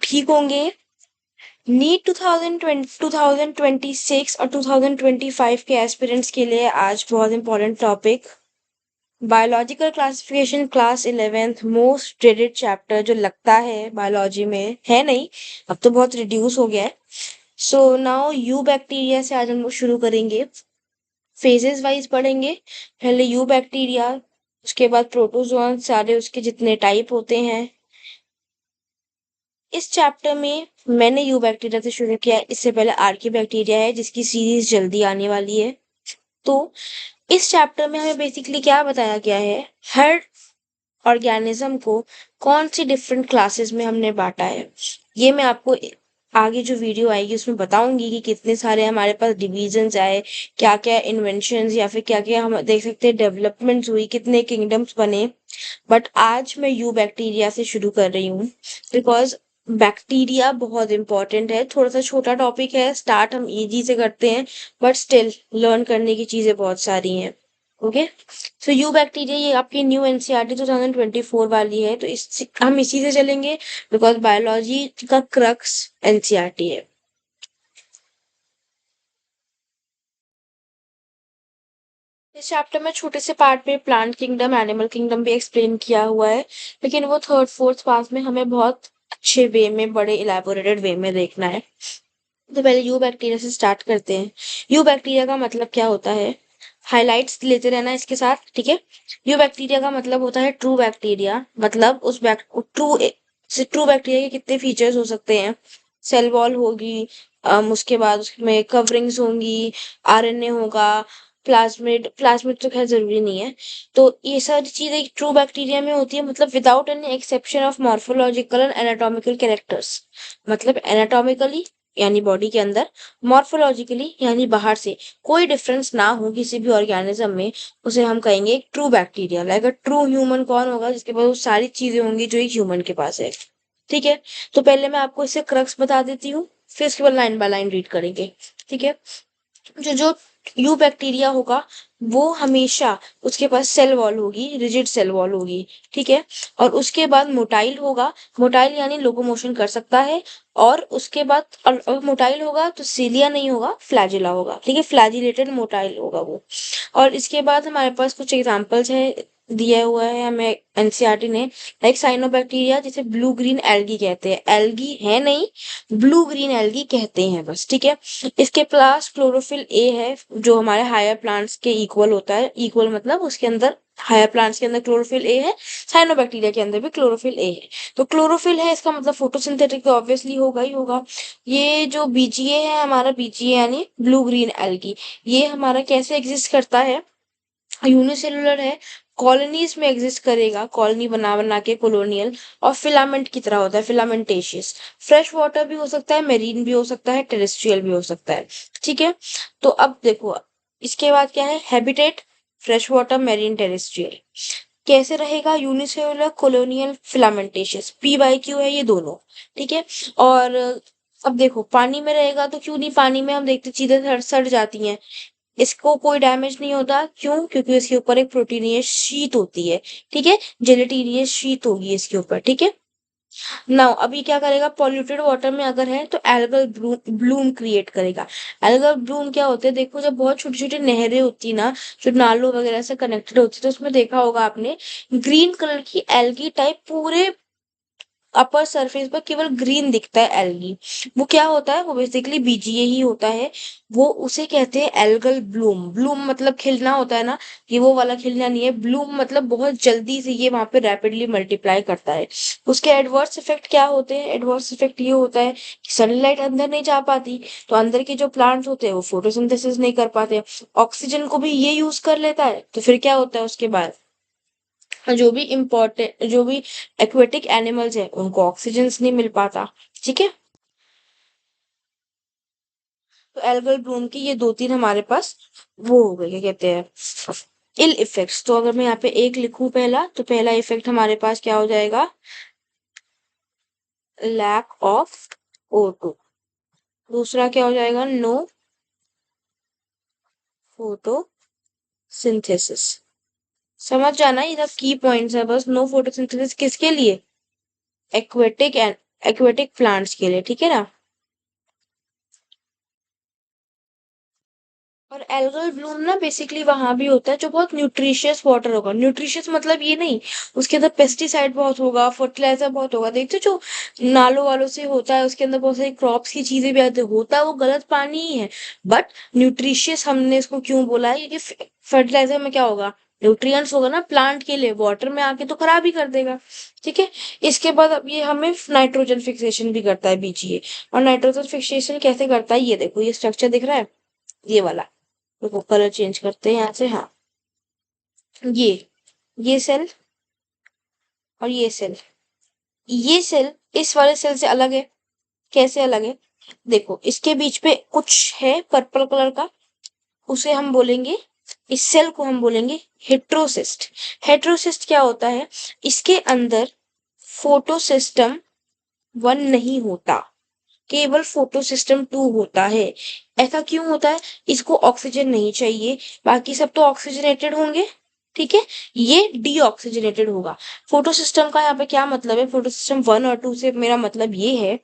ठीक होंगे। नीट 2026 और 2025 के एस्पिरेंट्स के लिए आज बहुत important topic, biological classification class 11th most dreaded chapter जो लगता है बायोलॉजी में, है नहीं, अब तो बहुत रिड्यूस हो गया है। सो नाउ यू बैक्टीरिया से आज हम लोग शुरू करेंगे। फेजेस वाइज पढ़ेंगे। पहले यू बैक्टीरिया, उसके बाद प्रोटोजोआ, सारे उसके जितने टाइप होते हैं। इस चैप्टर में मैंने यू बैक्टीरिया से शुरू किया, इससे पहले आर्की बैक्टीरिया है जिसकी सीरीज जल्दी आने वाली है। तो इस चैप्टर में हमें बेसिकली क्या बताया गया है, हर ऑर्गेनिज्म को कौन सी डिफरेंट क्लासेस में हमने बांटा है। ये मैं आपको आगे जो वीडियो आएगी उसमें बताऊंगी कि कितने सारे हमारे पास डिविजन्स आए, क्या क्या इन्वेंशंस या फिर क्या क्या हम देख सकते हैं डेवलपमेंट्स हुई, कितने किंगडम्स बने। बट आज मैं यू बैक्टीरिया से शुरू कर रही हूँ बिकॉज बैक्टीरिया बहुत इंपॉर्टेंट है। थोड़ा सा छोटा टॉपिक है, स्टार्ट हम इजी से करते हैं, बट स्टिल लर्न करने की चीजें बहुत सारी हैं। ओके, सो यू बैक्टीरिया ये आपकी न्यू एनसीईआरटी 2024 वाली है, तो हम इसी से चलेंगे बिकॉज बायोलॉजी का क्रक्स एनसीईआरटी है। इस चैप्टर में छोटे से पार्ट में प्लांट किंगडम, एनिमल किंगडम भी एक्सप्लेन किया हुआ है, लेकिन वो थर्ड फोर्थ पार्ट में हमें बहुत अच्छे वे में, बड़े इलेबोरेटेड वे में देखना है। तो पहले यू बैक्टीरिया से स्टार्ट करते हैं। यू बैक्टीरिया का मतलब क्या होता है, हाइलाइट्स लेते रहना इसके साथ, ठीक है। यू बैक्टीरिया का मतलब होता है ट्रू बैक्टीरिया, मतलब उस ट्रू बैक्टीरिया के कितने फीचर्स हो सकते हैं। सेल वॉल होगी, उसके बाद उसमें कवरिंग्स होंगी, आरएनए होगा, प्लाज्मिड प्लाज्मिड तो खैर जरूरी नहीं है। तो ये सारी चीजें ट्रू बैक्टीरिया में होती है, मतलब without any exception of morphological and anatomical characters. मतलब एनाटॉमिकली यानी बॉडी के अंदर, मॉर्फोलॉजिकली यानी बाहर से कोई डिफरेंस ना हो किसी भी ऑर्गेनिज्म में, उसे हम कहेंगे एक true bacteria. Like a true human कौन होगा, जिसके पास वो सारी चीजें होंगी जो एक ह्यूमन के पास है। ठीक है, तो पहले मैं आपको इससे क्रक्स बता देती हूँ, फिर उसके बाद लाइन बाय लाइन रीड करेंगे। ठीक है, जो जो यू बैक्टीरिया होगा वो हमेशा उसके पास सेल वॉल होगी, रिजिड सेल वॉल होगी। ठीक है, और उसके बाद मोटाइल होगा, मोटाइल यानी लोकोमोशन कर सकता है। और उसके बाद मोटाइल होगा तो सीलिया नहीं होगा, फ्लैजिला होगा। ठीक है, फ्लैजिलेटेड मोटाइल होगा वो। और इसके बाद हमारे पास कुछ एग्जांपल्स है, दिया हुआ है हमें एनसीईआरटी ने, लाइक साइनोबैक्टीरिया, जिसे ब्लू ग्रीन एल्गी कहते हैं, एल्गी है नहीं, ब्लू ग्रीन एल्गी कहते हैं बस। ठीक है, इसके पास क्लोरोफिल ए है जो हमारे हायर प्लांट्स के इक्वल होता है, इक्वल मतलब उसके अंदर, हायर प्लांट्स के अंदर क्लोरोफिल ए है, साइनोबैक्टीरिया के अंदर भी क्लोरोफिल ए है। तो क्लोरोफिल है, इसका मतलब फोटोसिंथेटिक तो ऑब्वियसली होगा ही होगा। ये जो बीजीए है हमारा, बीजीए यानी ब्लू ग्रीन एल्गी, ये हमारा कैसे एग्जिस्ट करता है, यूनिसेलुलर है, कॉलोनीज में एग्जिस्ट करेगा, कॉलोनी बना बना के, कॉलोनियल, और फिलामेंट की तरह होता है, फिलामेंटेशियस। फ्रेश वाटर भी हो सकता है, मेरीन भी हो सकता है, टेरेस्ट्रियल भी हो सकता है। ठीक है, तो अब देखो इसके बाद क्या है, habitat, fresh water, marine, terrestrial. कैसे रहेगा, यूनिसेलुलर, कॉलोनियल, फिलामेंटेशियस, पी/क्यू है ये दोनों। ठीक है, और अब देखो पानी में रहेगा तो क्यों नहीं, पानी में हम देखते चीजें सड़ जाती हैं, इसको कोई डैमेज नहीं होता, क्यों, क्योंकि इसके ऊपर एक प्रोटीनियस शीट होती है। ठीक है, जेलेटिनियस शीट होगी इसके ऊपर। ठीक है, नाउ अभी क्या करेगा, पॉल्यूटेड वाटर में अगर है तो एल्गल ब्लूम क्रिएट करेगा। एल्गल ब्लूम क्या होते हैं, देखो जब बहुत छोटी छोटी नहरें होती ना, जो नालों वगैरह से कनेक्टेड होती है, तो उसमें देखा होगा आपने, ग्रीन कलर की एल्गी टाइप पूरे अपर सरफेस पर केवल ग्रीन दिखता है एल्गी। वो क्या होता है, वो बेसिकली बीजीए ही होता है। वो उसे कहते हैं एल्गल ब्लूम। ब्लूम मतलब खिलना होता है ना, ये वो वाला खिलना नहीं है, ब्लूम मतलब बहुत जल्दी से ये वहां पे रैपिडली मल्टीप्लाई करता है। उसके एडवर्स इफेक्ट क्या होते हैं, एडवर्स इफेक्ट ये होता है कि सनलाइट अंदर नहीं जा पाती, तो अंदर के जो प्लांट्स होते हैं वो फोटोसिंथेसिस नहीं कर पाते, ऑक्सीजन को भी ये यूज कर लेता है, तो फिर क्या होता है उसके बाद, जो भी एक्वेटिक एनिमल्स है उनको ऑक्सीजन नहीं मिल पाता। ठीक है, तो एल्गल ब्लूम की ये दो तीन हमारे पास वो हो गए, क्या कहते हैं, इल इफेक्ट्स। तो अगर मैं यहाँ पे एक लिखूं पहला, तो पहला इफेक्ट हमारे पास क्या हो जाएगा, लैक ऑफ O2। दूसरा क्या हो जाएगा, नो फोटोसिंथेसिस। समझ जाना, ये सब की पॉइंट्स है बस। नो फोटोसिंथेसिस किसके लिए, एक्वेटिक एक्वेटिक प्लांट्स के लिए, ठीक है ना। और एल्गल ब्लूम ना बेसिकली वहां भी होता है जो बहुत न्यूट्रिशियस वाटर होगा। न्यूट्रिशियस मतलब ये नहीं उसके अंदर पेस्टिसाइड बहुत होगा, फर्टिलाइजर बहुत होगा। देखते हो जो नालों वालों से होता है उसके अंदर बहुत सारी क्रॉप्स की चीजें भी आती है, होता है वो गलत पानी ही है, बट न्यूट्रिशियस हमने इसको क्यों बोला है क्योंकि फर्टिलाइजर में क्या होगा, न्यूट्रिएंट्स होगा ना प्लांट के लिए, वाटर में आके तो खराब ही कर देगा। ठीक है। इसके बाद अब ये हमें नाइट्रोजन फिक्सेशन भी करता है बीजीए। और नाइट्रोजन फिक्सेशन कैसे करता है, ये देखो, ये स्ट्रक्चर दिख रहा है, ये वाला। देखो कलर चेंज करते हैं यहाँ से, हाँ, ये ये सेल और ये सेल इस वाले सेल से अलग है। कैसे अलग है, देखो इसके बीच पे कुछ है पर्पल कलर का, उसे हम बोलेंगे, इस सेल को हम बोलेंगे हेट्रोसिस्ट। हेट्रोसिस्ट क्या होता है, इसके अंदर फोटोसिस्टम 1 नहीं होता, केवल फोटो सिस्टम 2 होता है। ऐसा क्यों होता है, इसको ऑक्सीजन नहीं चाहिए, बाकी सब तो ऑक्सीजनेटेड होंगे, ठीक है, ये डीऑक्सीजनेटेड होगा। फोटो सिस्टम का यहाँ पे क्या मतलब है, फोटो सिस्टम 1 और 2 से मेरा मतलब ये है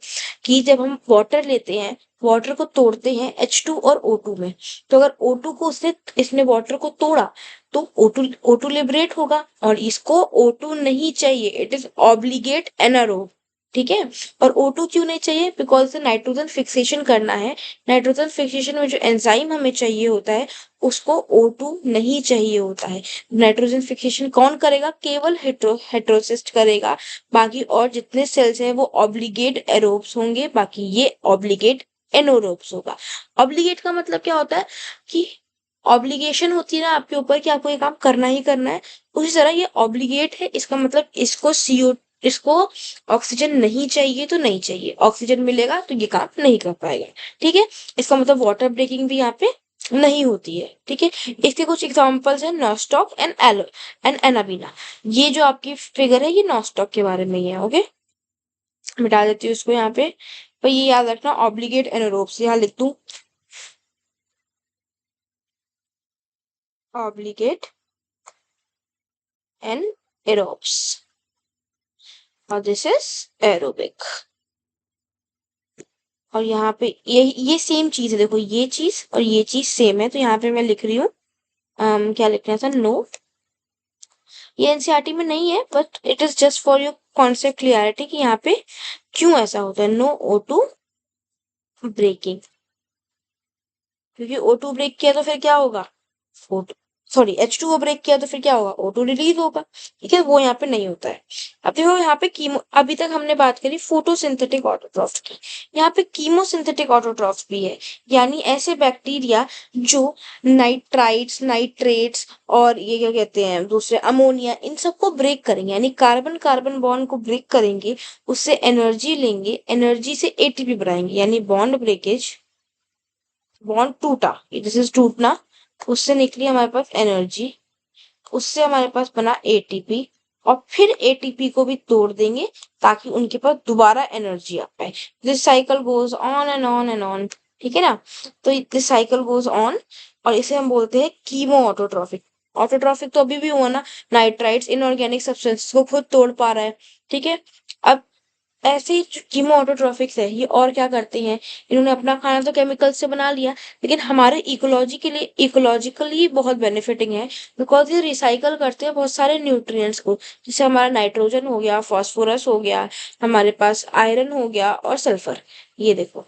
कि जब हम वाटर लेते हैं, वाटर को तोड़ते हैं H2 और O2 में, तो अगर O2 को उसने इसने वाटर को तोड़ा तो O2 लिबरेट होगा, और इसको O2 नहीं चाहिए, इट इज ऑब्लिगेट एनारोब, ठीक है। और O2 क्यों नहीं चाहिए, बिकॉज से नाइट्रोजन फिक्सेशन करना है, नाइट्रोजन फिक्सेशन में जो एंजाइम हमें चाहिए होता है उसको O2 नहीं चाहिए होता है। नाइट्रोजन फिक्सेशन कौन करेगा, केवल हेट्रोसिस्ट करेगा, बाकी और जितने सेल्स हैं वो ऑब्लिगेट एरोब्स होंगे, बाकी ये ऑब्लिगेट एनोरोब्स होगा। ऑब्लिगेट का मतलब क्या होता है कि ऑब्लिगेशन होती है ना आपके ऊपर कि आपको ये काम करना ही करना है, उसी तरह ये ऑब्लिगेट है, इसका मतलब इसको ऑक्सीजन नहीं चाहिए तो नहीं चाहिए, ऑक्सीजन मिलेगा तो ये काम नहीं कर पाएगा, ठीक है। इसका मतलब वाटर ब्रेकिंग भी यहाँ पे नहीं होती है, ठीक है। इसके कुछ एग्जांपल्स हैं, नॉस्टॉक एंड एलो एंड एनाबीना। ये जो आपकी फिगर है ये नॉस्टॉक के बारे में ही है, ओके। मिटा देती हूँ इसको यहाँ पे, पर ये याद रखना ऑब्लिगेट एनारोब्स, यहाँ लिख दूं ऑब्लिगेट एनारोब्स और दिस इज एरोबिक। और यहाँ पे ये सेम चीज है, देखो ये चीज और ये चीज सेम है, तो यहाँ पे मैं लिख रही हूँ क्या लिखना था, नो, ये एनसीईआरटी में नहीं है but it is just for your concept clarity कि यहाँ पे क्यों ऐसा होता है, नो O2 ब्रेकिंग, क्योंकि O2 ब्रेक किया तो फिर क्या होगा, O2 सॉरी H2O ब्रेक किया तो फिर क्या होगा, O2 रिलीज होगा, ठीक है, वो यहाँ पे नहीं होता है। अब देखो यहाँ पे कीमो, अभी तक हमने बात करी फोटोसिंथेटिक ऑटोट्रॉफ्स की, यहाँ पे कीमोसिंथेटिक ऑटोट्रॉफ्स भी है, यानी ऐसे बैक्टीरिया जो नाइट्राइट्स, नाइट्रेट्स और ये क्या कहते हैं दूसरे अमोनिया, इन सबको ब्रेक करेंगे, यानी कार्बन कार्बन बॉन्ड को ब्रेक करेंगे, उससे एनर्जी लेंगे, एनर्जी से एटीपी बनाएंगे, यानी बॉन्ड ब्रेकेज, बॉन्ड टूटा, दिस इज टूटना, उससे निकली हमारे पास एनर्जी, उससे हमारे पास बना एटीपी, और फिर एटीपी को भी तोड़ देंगे ताकि उनके पास दोबारा एनर्जी आ पाए। This cycle goes on and on and on, ठीक है ना। तो दिस साइकिल गोज ऑन, और इसे हम बोलते हैं कीमो ऑटोट्रॉफिक। ऑटोट्रॉफिक तो अभी भी हुआ ना, नाइट्राइट्स इनऑर्गेनिक सब्सटेंसेस को खुद तोड़ पा रहा है, ठीक है। अब ऐसे ही कीमो ऑटोट्रॉफिक्स है, ये और क्या करते हैं, इन्होंने अपना खाना तो केमिकल से बना लिया, लेकिन हमारे इकोलॉजी के लिए इकोलॉजिकली बहुत बेनिफिटिंग है, बिकॉज ये रिसाइकल करते हैं बहुत सारे न्यूट्रिएंट्स को, जैसे हमारा नाइट्रोजन हो गया, फास्फोरस हो गया, हमारे पास आयरन हो गया और सल्फर, ये देखो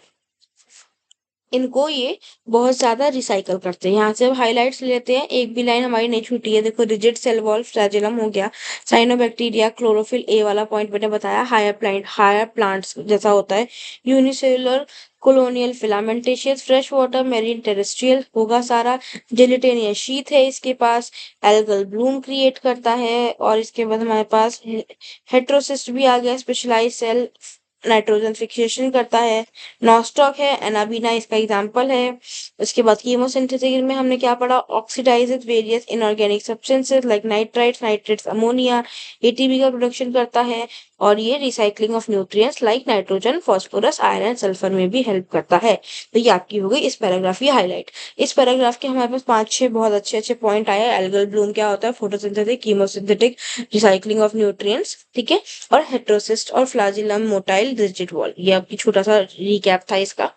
इनको ये बहुत ज्यादा रिसाइकल करते हैं। यहाँ से अब हाइलाइट्स लेते हैं, एक भी लाइन हमारी नहीं छूटी है, देखो रिजिड सेल वॉल फ्लैजेलम हो गया, साइनोबैक्टीरिया, क्लोरोफिल ए वाला पॉइंट मैंने बताया, हायर प्लांट्स जैसा होता है, unicellular colonial filamentous, fresh water marine terrestrial होगा सारा, जेलिटेनियस शीथ है इसके पास, एल्गल ब्लूम क्रिएट करता है, और इसके बाद हमारे पास हेट्रोसिस्ट भी आ गया, स्पेशलाइज सेल नाइट्रोजन फिक्सेशन करता है, नॉस्टॉक है, एनाबीना इसका एग्जाम्पल है। उसके बाद कीमोसिंथेसिस में हमने क्या पढ़ा, oxidises various inorganic substances like nitrites, nitrates, ammonia, ATP का प्रोडक्शन करता है, और ये recycling of nutrients like nitrogen, phosphorus, iron, sulphur में भी हेल्प करता है। तो ये आपकी हो गई इस पैराग्राफ की हाईलाइट। इस पैराग्राफ के हमारे पास 5-6 बहुत अच्छे पॉइंट आए। एल्गल ब्लूम क्या होता है, photosynthetic, chemosynthetic, recycling of nutrients, ठीक है, और हेटेरोसिस्ट और फ्लैजिलम मोटाइल रिजिड वॉल। ये आपकी छोटा सा रिकैप था इसका।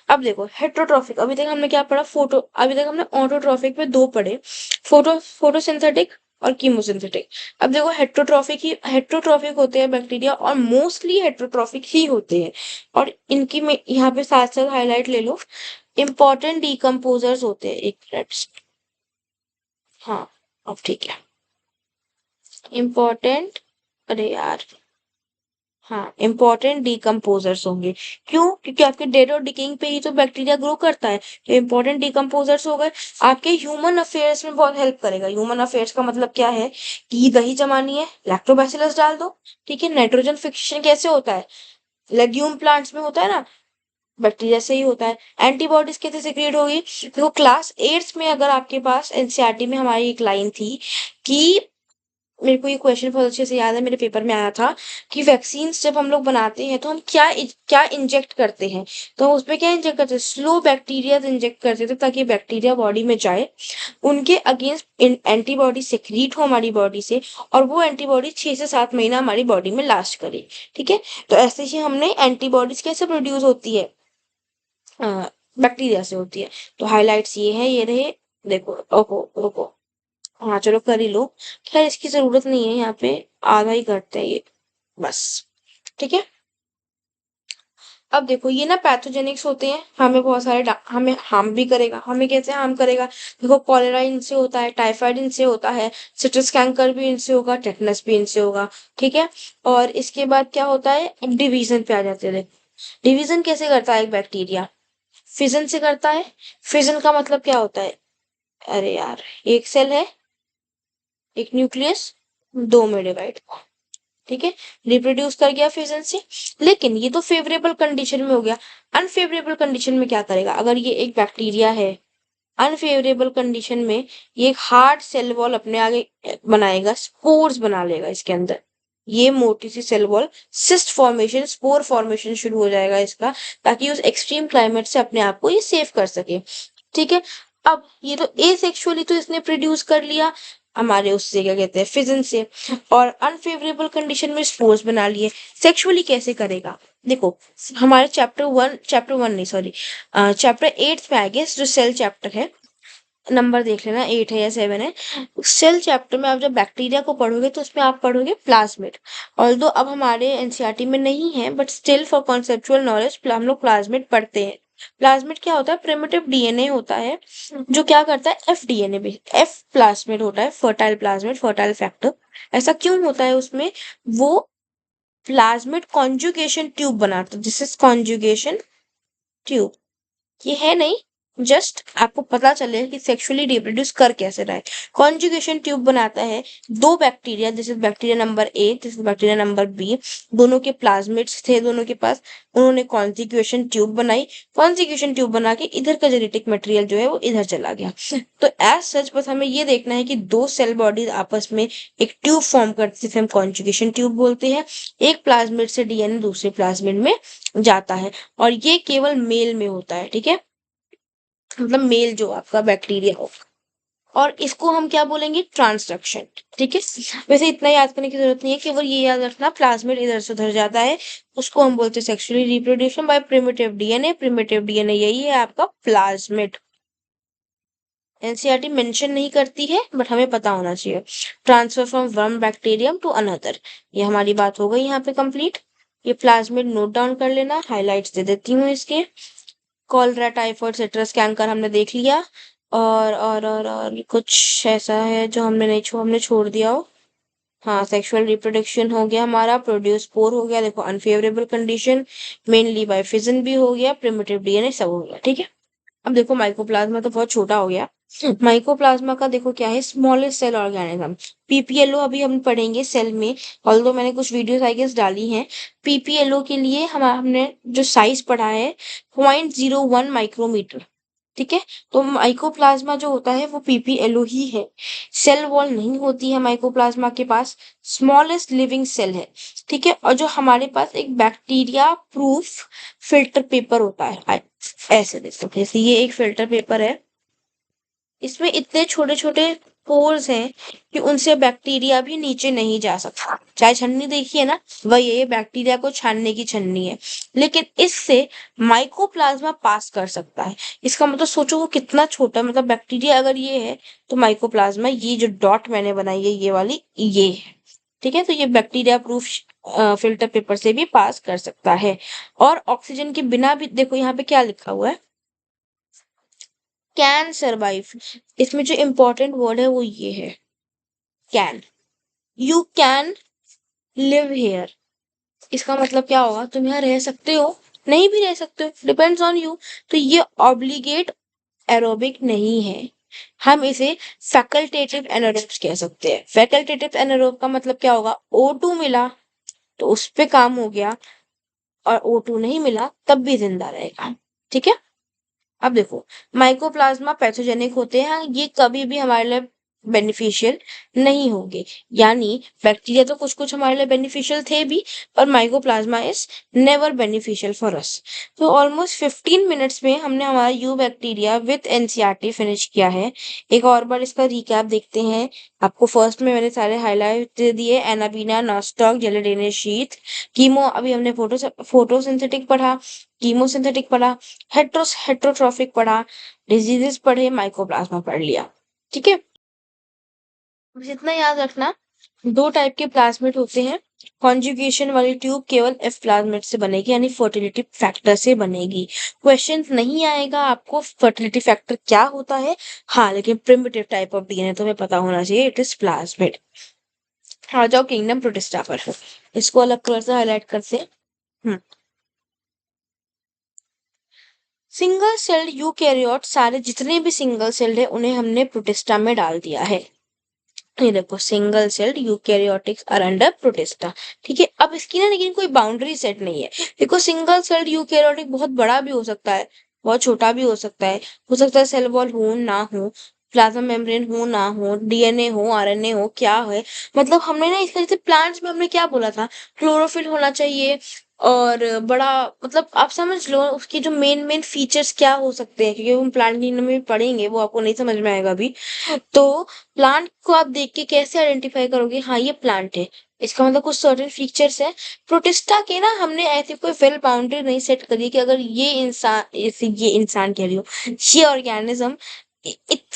अब देखो हेट्रोट्रॉफिक, अभी तक हमने क्या पढ़ा, अभी तक हमने ऑटोट्रॉफिक में 2 पढ़े, फोटोसिंथेटिक और कीमोसिंथेटिक। अब देखो हेट्रोट्रॉफिक होते हैं बैक्टीरिया, और मोस्टली हेट्रोट्रॉफिक ही होते हैं। और इनकी में यहाँ पे साथ साथ हाईलाइट ले लो, इंपॉर्टेंट डिकम्पोजर्स होते हैं। एक मिनट, हाँ अब ठीक है। इम्पोर्टेंट, अरे यार, हाँ, इंपॉर्टेंट डिकम्पोजर्स होंगे। क्यों? क्योंकि आपके डेड और डिकेइंग पे ही तो बैक्टीरिया ग्रो करता है। तो इंपॉर्टेंट डिकम्पोजर्स हो गए। आपके ह्यूमन अफेयर्स में बहुत हेल्प करेगा। ह्यूमन अफेयर्स का मतलब क्या है कि दही जमानी है, लैक्टोबैसिलस डाल दो, ठीक है। नाइट्रोजन फिक्सेशन कैसे होता है, लेग्यूम प्लांट्स में होता है ना, बैक्टीरिया से ही होता है। एंटीबॉडीज कैसे सिक्रिएट होगी, देखो क्लास 8 में अगर आपके पास एनसीईआरटी में हमारी एक लाइन थी कि, मेरे को ये क्वेश्चन बहुत अच्छे से याद है, मेरे पेपर में आया था कि वैक्सीन जब हम लोग बनाते हैं तो हम क्या इंजेक्ट करते हैं। तो हम उसमें क्या इंजेक्ट करते हैं, स्लो बैक्टीरिया इंजेक्ट करते थे ताकि बैक्टीरिया बॉडी में जाए, उनके अगेंस्ट एंटीबॉडी सिक्रीट हो हमारी बॉडी से, और वो एंटीबॉडी 6 से 7 महीना हमारी बॉडी में लास्ट करे, ठीक है। तो ऐसे ही हमने एंटीबॉडीज कैसे प्रोड्यूस होती है, बैक्टीरिया से होती है। तो हाईलाइट्स ये है, ये रहे, देखो, ओहो ओहो, हाँ चलो कर ही लो, खैर इसकी जरूरत नहीं है यहाँ पे, आधा ही करते हैं ये, बस, ठीक है। अब देखो ये ना पैथोजेनिक्स होते हैं, हमें बहुत सारे हमें हार्म भी करेगा। हमें कैसे हार्म करेगा, देखो कॉलेरा इनसे होता है, टाइफाइड इनसे होता है, सिट्रस कैंकर भी इनसे होगा, टेटनस भी इनसे होगा, ठीक है। और इसके बाद क्या होता है, अब डिवीजन पे आ जाते हैं। डिवीजन कैसे करता है एक बैक्टीरिया, फिजन से करता है। फिजन का मतलब क्या होता है, अरे यार, एक सेल है, एक न्यूक्लियस, 2 में डिवाइड, ठीक है, रिप्रोड्यूस कर गया फिजन से। लेकिन ये तो फेवरेबल कंडीशन में हो गया। अनफेवरेबल कंडीशन में क्या करेगा, अगर ये एक बैक्टीरिया है, अनफेवरेबल कंडीशन में ये एक हार्ड सेल वॉल अपने आगे बनाएगा, स्पोर्स बना लेगा इसके अंदर। ये मोटी सी cell wall, cyst formation, spore formation शुरू हो जाएगा इसका, ताकि उस एक्सट्रीम क्लाइमेट से अपने आप को ये सेव कर सके, ठीक है। अब ये तो एसेक्सुअली तो इसने प्रोड्यूस कर लिया हमारे उससे, क्या कहते हैं, फिजन से, और अनफेवरेबल कंडीशन में स्पोर्स बना लिए। सेक्सुअली कैसे करेगा, देखो हमारे चैप्टर 1 नहीं, सॉरी, चैप्टर 8 में आई गेस, जो सेल चैप्टर है, नंबर देख लेना 8 है या 7 है। सेल चैप्टर में आप जब बैक्टीरिया को पढ़ोगे तो उसमें आप पढ़ोगे प्लाज्मिड। ऑल्दो अब हमारे एनसीईआरटी में नहीं है, but still for conceptual knowledge हम लोग प्लाज्मिड पढ़ते हैं। प्लाज्मिड क्या होता है, प्रिमिटिव डीएनए होता है, जो क्या करता है, एफ डीएनए भी, एफ प्लाज्मिड होता है, फर्टाइल प्लाज्मिड, फर्टाइल फैक्टर। ऐसा क्यों होता है उसमें, वो प्लाज्मिड कॉन्जुगेशन ट्यूब बनाता है, दिस इज कॉन्जुगेशन ट्यूब। ये है नहीं, जस्ट आपको पता चले कि सेक्सुअली रिप्रोड्यूस कर कैसे रहा है। कॉन्जुगेशन ट्यूब बनाता है, 2 bacteria, this is bacteria number A, this is bacteria number B, दोनों के प्लाज्मिड्स थे दोनों के पास, उन्होंने कॉन्जुगेशन ट्यूब बनाई। कॉन्जुगेशन ट्यूब बना के इधर का जेनेटिक मटेरियल जो है वो इधर चला गया। तो एज सच बस हमें ये देखना है कि 2 सेल बॉडीज आपस में एक ट्यूब फॉर्म करती है, जिसे हम कॉन्जुगेशन ट्यूब बोलते हैं। एक प्लाज्मिड से डीएनए दूसरे प्लाज्मिड में जाता है, और ये केवल मेल में होता है, ठीक है, मतलब मेल जो आपका बैक्टीरिया हो। और इसको हम क्या बोलेंगे, ट्रांसडक्शन, ठीक है। वैसे इतना याद करने की जरूरत नहीं है, केवल ये याद रखना प्लाज्मिड इधर से उधर जाता है, उसको हम बोलते हैं sexually reproduction by primitive DNA. Primitive DNA यही है आपका प्लाज्मिड। एनसीईआरटी मेंशन नहीं करती है, बट हमें पता होना चाहिए। Transfer from one bacterium to another, ये हमारी बात हो गई यहाँ पे कंप्लीट। ये प्लाज्मिड नोट डाउन कर लेना, हाइलाइट्स दे देती हूँ इसके। कॉलरा, टाइफाइड, सिट्रस कैंकर हमने देख लिया, और कुछ ऐसा है जो हमने छोड़ दिया हो। हाँ, सेक्सुअल रिप्रोडक्शन हो गया हमारा, प्रोड्यूस स्पोर हो गया, देखो unfavourable condition, mainly by fission भी हो गया, प्रिमिटिव डीएनए सब हो गया, ठीक है। अब देखो माइकोप्लाज्मा तो बहुत छोटा हो गया। माइकोप्लाज्मा का देखो क्या है, स्मॉलेस्ट सेल ऑर्गेनिज्म। पीपीएलओ अभी हम पढ़ेंगे सेल में, ऑल्दो मैंने कुछ वीडियोस आई गेस डाली हैं। पीपीएलओ के लिए हमने जो साइज पढ़ा है 0.01 माइक्रोमीटर, ठीक है। तो माइकोप्लाज्मा जो होता है वो पीपीएलओ ही है। सेल वॉल नहीं होती है माइकोप्लाज्मा के पास, स्मॉलेस्ट लिविंग सेल है। ठीक है। और जो हमारे पास एक बैक्टीरिया प्रूफ फिल्टर पेपर होता है, ऐसे देखो, जैसे ये एक फिल्टर पेपर है, इसमें इतने छोटे छोटे पोर्स हैं कि उनसे बैक्टीरिया भी नीचे नहीं जा सकता। चाहे छन्नी देखिए ना, वही है, ये बैक्टीरिया को छानने की छन्नी है, लेकिन इससे माइकोप्लाज्मा पास कर सकता है। इसका मतलब सोचो वो कितना छोटा, मतलब बैक्टीरिया अगर ये है तो माइकोप्लाज्मा, ये जो डॉट मैंने बनाई है ये वाली, ये है। ठीक है। तो ये बैक्टीरिया प्रूफ फिल्टर पेपर से भी पास कर सकता है। और ऑक्सीजन के बिना भी, देखो यहाँ पे क्या लिखा हुआ है, कैन सर्वाइव। इसमें जो इम्पोर्टेंट वर्ड है वो ये है, can. You can live here. इसका मतलब क्या होगा, तुम यहाँ रह सकते हो, नहीं भी रह सकते हो, डिपेंड्स ऑन यू। तो ये ऑब्लिगेट एरोबिक नहीं है, हम इसे फैकल्टेटिव एनारोब्स कह सकते हैं। फैकल्टेटिव एनारोब का मतलब क्या होगा, O2 मिला तो उस पे काम हो गया, और O2 नहीं मिला तब भी जिंदा रहेगा। ठीक है। अब देखो, माइकोप्लाज्मा पैथोजेनिक होते हैं, ये कभी भी हमारे लिए बेनिफिशियल नहीं होंगे। यानी बैक्टीरिया तो कुछ कुछ हमारे लिए बेनिफिशियल थे भी, पर mycoplasma is never beneficial for us. तो ऑलमोस्ट 15 मिनट्स में हमने हमारा you bacteria with NCERT finish किया है। एक और बार इसका रिकैप देखते हैं। आपको फर्स्ट में मैंने सारे हाईलाइट दे दिए, एनाबीना, नॉस्टॉक, जेलिडेनस शीथ, कीमो, अभी हमने फोटोसिंथेटिक पढ़ा, कीमोसिंथेटिक पढ़ा, हेट्रोट्रॉफिक पढ़ा, डिजीजेस पढ़े, माइकोप्लाज्मा पढ़ लिया। ठीक है। बस इतना याद रखना, दो टाइप के प्लाज्मिड होते हैं। कॉन्जुगेशन वाली ट्यूब केवल एफ प्लाज्मिड से बनेगी, यानी फर्टिलिटी फैक्टर से बनेगी। क्वेश्चन नहीं आएगा आपको फर्टिलिटी फैक्टर क्या होता है, हाँ, लेकिन प्रिमिटिव टाइप ऑफ डीएनए तुम्हें पता होना चाहिए, इट इज प्लाज्मिड। आ जाओ किंगडम प्रोटिस्टा पर, इसको अलग कलर से हाईलाइट करते हैं। हम्म। सिंगल सेल्ड यूकैरियोट, सारे जितने भी सिंगल सेल्ड है उन्हें हमने प्रोटिस्टा में डाल दिया है। ये देखो, single celled eukaryotics are under Protista. ठीक है। अब इसकी ना लेकिन कोई बाउंड्री सेट नहीं है। देखो, सिंगल सेल्ड यूकैरियोटिक बहुत बड़ा भी हो सकता है, बहुत छोटा भी हो सकता है सेल वॉल हो ना हो, प्लाज्मा मेम्ब्रेन हो ना हो, डीएनए हो, आरएनए हो, क्या है, मतलब हमने ना इसका, जैसे प्लांट्स में हमने क्या बोला था, क्लोरोफिल होना चाहिए, और बड़ा, मतलब आप समझ लो उसकी जो मेन मेन फीचर्स क्या हो सकते हैं, क्योंकि हम प्लांट में भी पढ़ेंगे, वो आपको नहीं समझ में आएगा अभी। तो प्लांट को आप देख के कैसे आइडेंटिफाई करोगे, हाँ ये प्लांट है, इसका मतलब कुछ सर्टेन फीचर्स है। प्रोटिस्टा के ना हमने ऐसी कोई वेल बाउंड्री नहीं सेट करी कि अगर ये इंसान कह रही हो, ये ऑर्गेनिज्म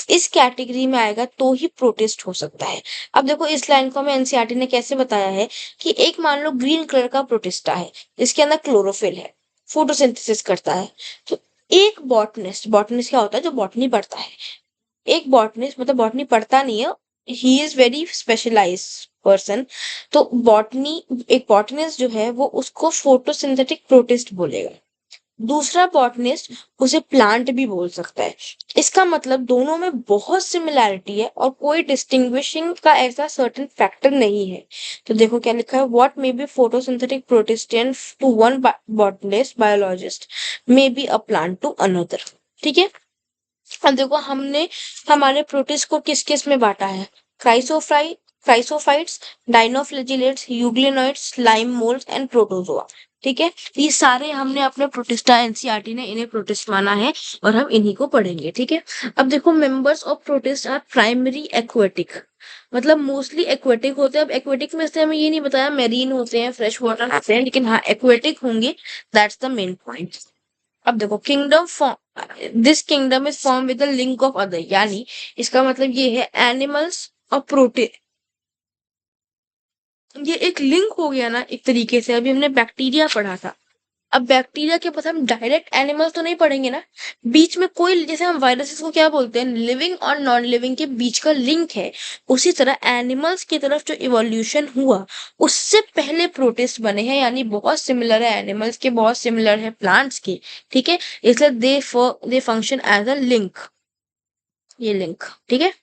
इस कैटेगरी में आएगा तो ही प्रोटिस्ट हो सकता है। अब देखो, इस लाइन को हमें एनसीईआरटी ने कैसे बताया है कि एक मान लो ग्रीन कलर का प्रोटिस्टा है, इसके अंदर क्लोरोफिल है, फोटोसिंथेसिस करता है। तो एक बॉटनिस्ट, बॉटनिस्ट क्या होता है, जो बॉटनी पढ़ता है, एक बॉटनिस्ट, मतलब बॉटनी पढ़ता नहीं है, he is very specialised person. तो बॉटनी, एक बॉटनिस्ट जो है वो उसको फोटोसिंथेटिक प्रोटिस्ट बोलेगा, दूसरा बॉटनिस्ट उसे प्लांट भी बोल सकता है। इसका मतलब दोनों में बहुत सिमिलैरिटी है और कोई डिस्टिंग्विशिंग का ऐसा सर्टेन फैक्टर नहीं है। तो देखो क्या लिखा है, what may be photosynthetic protistan to one botanist biologist may be a plant to another. ठीक है। अब देखो, हमने हमारे प्रोटिस्ट को किस किस में बांटा है, chrysophytes, dinoflagellates, euglenoids, slime moulds and protozoa. ठीक है। ये सारे हमने अपने प्रोटिस्टा, एनसीईआरटी ने इन्हें प्रोटिस्ट माना है, और हम इन्हीं को पढ़ेंगे। ठीक है। अब देखो, members of protist are primary aquatic, मतलब मोस्टली एक्वेटिक होते हैं। अब एक्वेटिक में से हमें ये नहीं बताया मेरीन होते हैं, फ्रेश वाटर होते हैं, लेकिन हाँ एक्वेटिक होंगे, दैट्स द मेन पॉइंट। अब देखो, kingdom form, this kingdom is form with the link of other, यानी इसका मतलब ये है एनिमल्स और प्रोटीन, ये एक लिंक हो गया ना एक तरीके से। अभी हमने बैक्टीरिया पढ़ा था, अब बैक्टीरिया के पास हम डायरेक्ट एनिमल्स तो नहीं पढ़ेंगे ना, बीच में कोई, जैसे हम वायरसेस को क्या बोलते हैं, लिविंग और नॉन लिविंग के बीच का लिंक है, उसी तरह एनिमल्स की तरफ जो इवोल्यूशन हुआ उससे पहले प्रोटिस्ट बने हैं, यानी बहुत सिमिलर है एनिमल्स के, बहुत सिमिलर है प्लांट्स के। ठीक है। इसलिए दे फंक्शन एज अ लिंक, ये लिंक। ठीक है।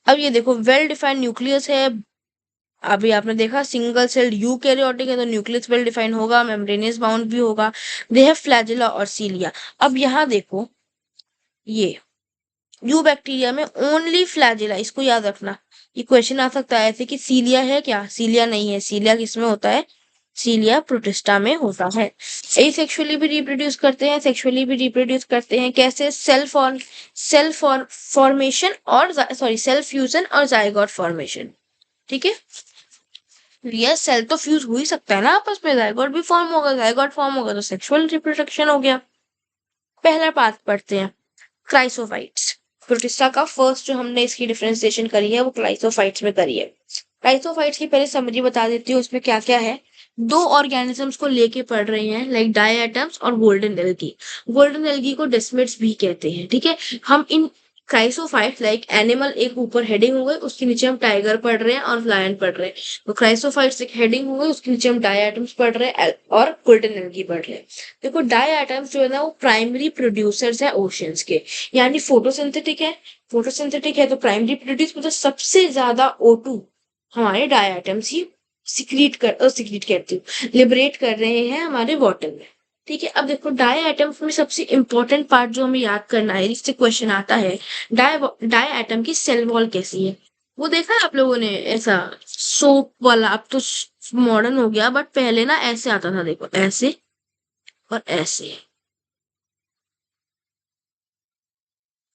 अब ये देखो, वेल डिफाइंड न्यूक्लियस है। अभी आपने देखा सिंगल सेल्ड यूकैरियोटिक है तो न्यूक्लियस वेल डिफाइन होगा, मेम्ब्रेनियस बाउंड भी होगा, दे हैव फ्लैजिला और सीलिया। अब यहाँ देखो, ये यू बैक्टीरिया में ओनली फ्लैजिला, इसको याद रखना। ये क्वेश्चन आ सकता है ऐसे कि सीलिया है क्या? सीलिया नहीं है। सीलिया किसमें होता है? सीलिया प्रोटिस्टा में होता है। एसेक्सुअली भी रिप्रोड्यूस करते हैं, सेक्सुअली भी रिप्रोड्यूस करते हैं। कैसे? सेल्फ फॉर्मेशन और सॉरी सेल्फ फ्यूजन और जाइगोट फॉर्मेशन। ठीक है, रियल सेल तो फ्यूज हो ही सकता है ना आपस में, जाइगोट भी फॉर्म होगा, जाइगोट फॉर्म होगा तो सेक्सुअल रिप्रोडक्शन हो गया। पहला पार्ट पढ़ते हैं, क्राइसोफाइट्स। प्रोटिस्टा का फर्स्ट जो हमने इसकी डिफरेंशिएशन करी है वो क्राइसोफाइट्स में करी है। क्राइसोफाइट्स की पहले समरी बता देती हूँ, उसमें क्या क्या है। दो ऑर्गेनिजम्स को लेके पढ़ रहे हैं, लाइक डायटम्स और गोल्डन एल्गी। गोल्डन एल्गी को डेस्मिड्स भी कहते हैं। ठीक है, हम इन क्राइसोफाइट लाइक एनिमल एक ऊपर हेडिंग हो गई, उसके नीचे हम टाइगर पढ़ रहे हैं और लायन पढ़ रहे हैं। तो क्राइसोफाइट्स एक हेडिंग हो गई, उसके नीचे हम डायटम्स पढ़ रहे हैं और गोल्डन एल्गी पढ़ रहे हैं। देखो डायटम्स जो है ना वो प्राइमरी प्रोड्यूसर्स है ओशियंस के, यानी फोटोसिंथेटिक है। फोटोसिंथेटिक है तो प्राइमरी प्रोड्यूस मतलब सबसे ज्यादा O2 हमारे डायटम्स ही सिक्रीट करती हूँ, लिबरेट कर रहे हैं हमारे बॉटल में। ठीक है, अब देखो डाई एटम्स में सबसे इंपॉर्टेंट पार्ट जो हमें याद करना है, जिससे क्वेश्चन आता है, डाई एटम की सेल वॉल कैसी है। वो देखा है आप लोगों ने ऐसा सोप वाला? अब तो मॉडर्न हो गया, बट पहले ना ऐसे आता था, देखो ऐसे और ऐसे,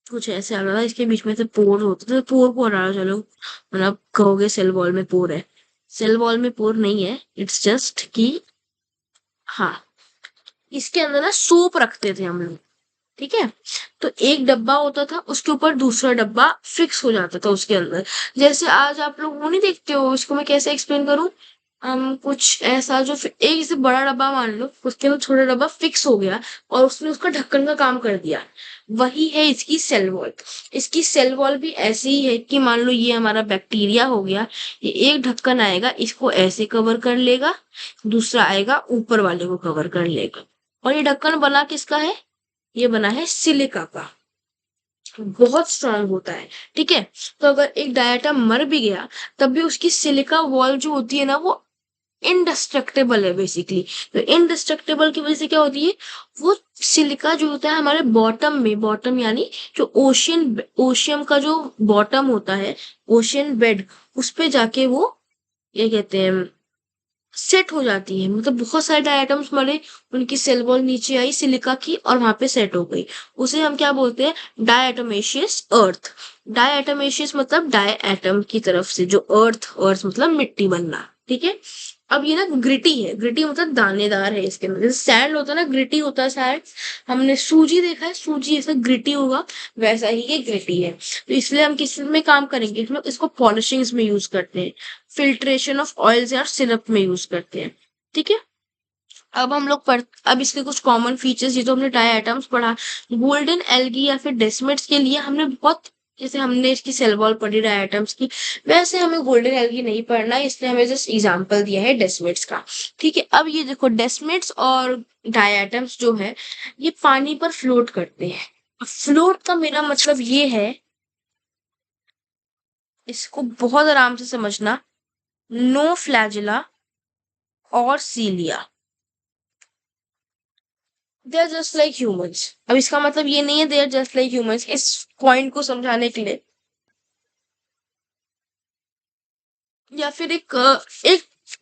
कुछ ऐसे आता था, इसके बीच में से पोर होते थे। पोर को हटाओ चलो, मतलब कहोगे सेल वॉल में पोर है, सेल वॉल में पोर नहीं है, इट्स जस्ट कि हाँ, इसके अंदर ना सोप रखते थे हम लोग। ठीक है, तो एक डब्बा होता था, उसके ऊपर दूसरा डब्बा फिक्स हो जाता था उसके अंदर। जैसे आज आप लोग वो नहीं देखते हो, इसको मैं कैसे एक्सप्लेन करूं, कुछ ऐसा जो एक जैसे बड़ा डब्बा मान लो, उसके अंदर छोटा डब्बा फिक्स हो गया और उसने उसका ढक्कन का काम कर दिया। वही है इसकी सेल वॉल। इसकी सेल वॉल भी ऐसी ही है कि मान लो ये हमारा बैक्टीरिया हो गया, ये एक ढक्कन आएगा, इसको ऐसे कवर कर लेगा, दूसरा आएगा ऊपर वाले को कवर कर लेगा। और ये ढक्कन बना किसका है? ये बना है सिलिका का, बहुत स्ट्रांग होता है। ठीक है, तो अगर एक डायटम मर भी गया तब भी उसकी सिलिका वॉल जो होती है ना वो इनडिस्ट्रक्टेबल है बेसिकली। तो इनडिस्ट्रक्टेबल की वजह से क्या होती है, वो सिलिका जो होता है हमारे बॉटम में, बॉटम यानी जो ओशियम का जो बॉटम होता है, ओशियन बेड, उस पे जाके वो ये कहते हैं सेट हो जाती है। मतलब बहुत सारे डायटम्स मरे, उनकी सेल वॉल नीचे आई सिलिका की और वहां पे सेट हो गई। उसे हम क्या बोलते हैं? डायटोमेशियस अर्थ। डायटोमेशियस मतलब डाय एटम की तरफ से जो अर्थ, अर्थ मतलब मिट्टी बनना। ठीक है, अब ये ना ग्रिटी है, ग्रिटी मतलब दानेदार है। इसके अंदर जैसे सैंड होता है ना, ग्रिटी होता है सैंड। हमने सूजी देखा है, सूजी ऐसा ग्रिटी होगा, वैसा ही ये ग्रिटी है। तो इसलिए हम किस में काम करेंगे, इसमें इसको पॉलिशिंग्स में यूज करते हैं, फिल्ट्रेशन ऑफ ऑयल्स या सिरप में यूज करते हैं। ठीक है, अब हम लोग अब इसके कुछ कॉमन फीचर्स, ये तो हमने डाई आइटम्स पढ़ा। गोल्डन एल्गी या फिर डेस्मिड्स के लिए हमने बहुत, जैसे हमने इसकी सेल वॉल पढ़ी डाई आइटम्स की, वैसे हमें गोल्डन एल्गी नहीं पढ़ना, इसलिए हमें जस्ट एग्जांपल दिया है डेस्मिड्स का। ठीक है, अब ये देखो डेस्मिड्स और डाई आइटम्स जो है ये पानी पर फ्लोट करते हैं। फ्लोट का मेरा मतलब ये है, इसको बहुत आराम से समझना, नो फ्लैजिला और cilia, they are just like humans. अब इसका मतलब ये नहीं है they are just like humans, इस पॉइंट को समझाने के लिए, या फिर एक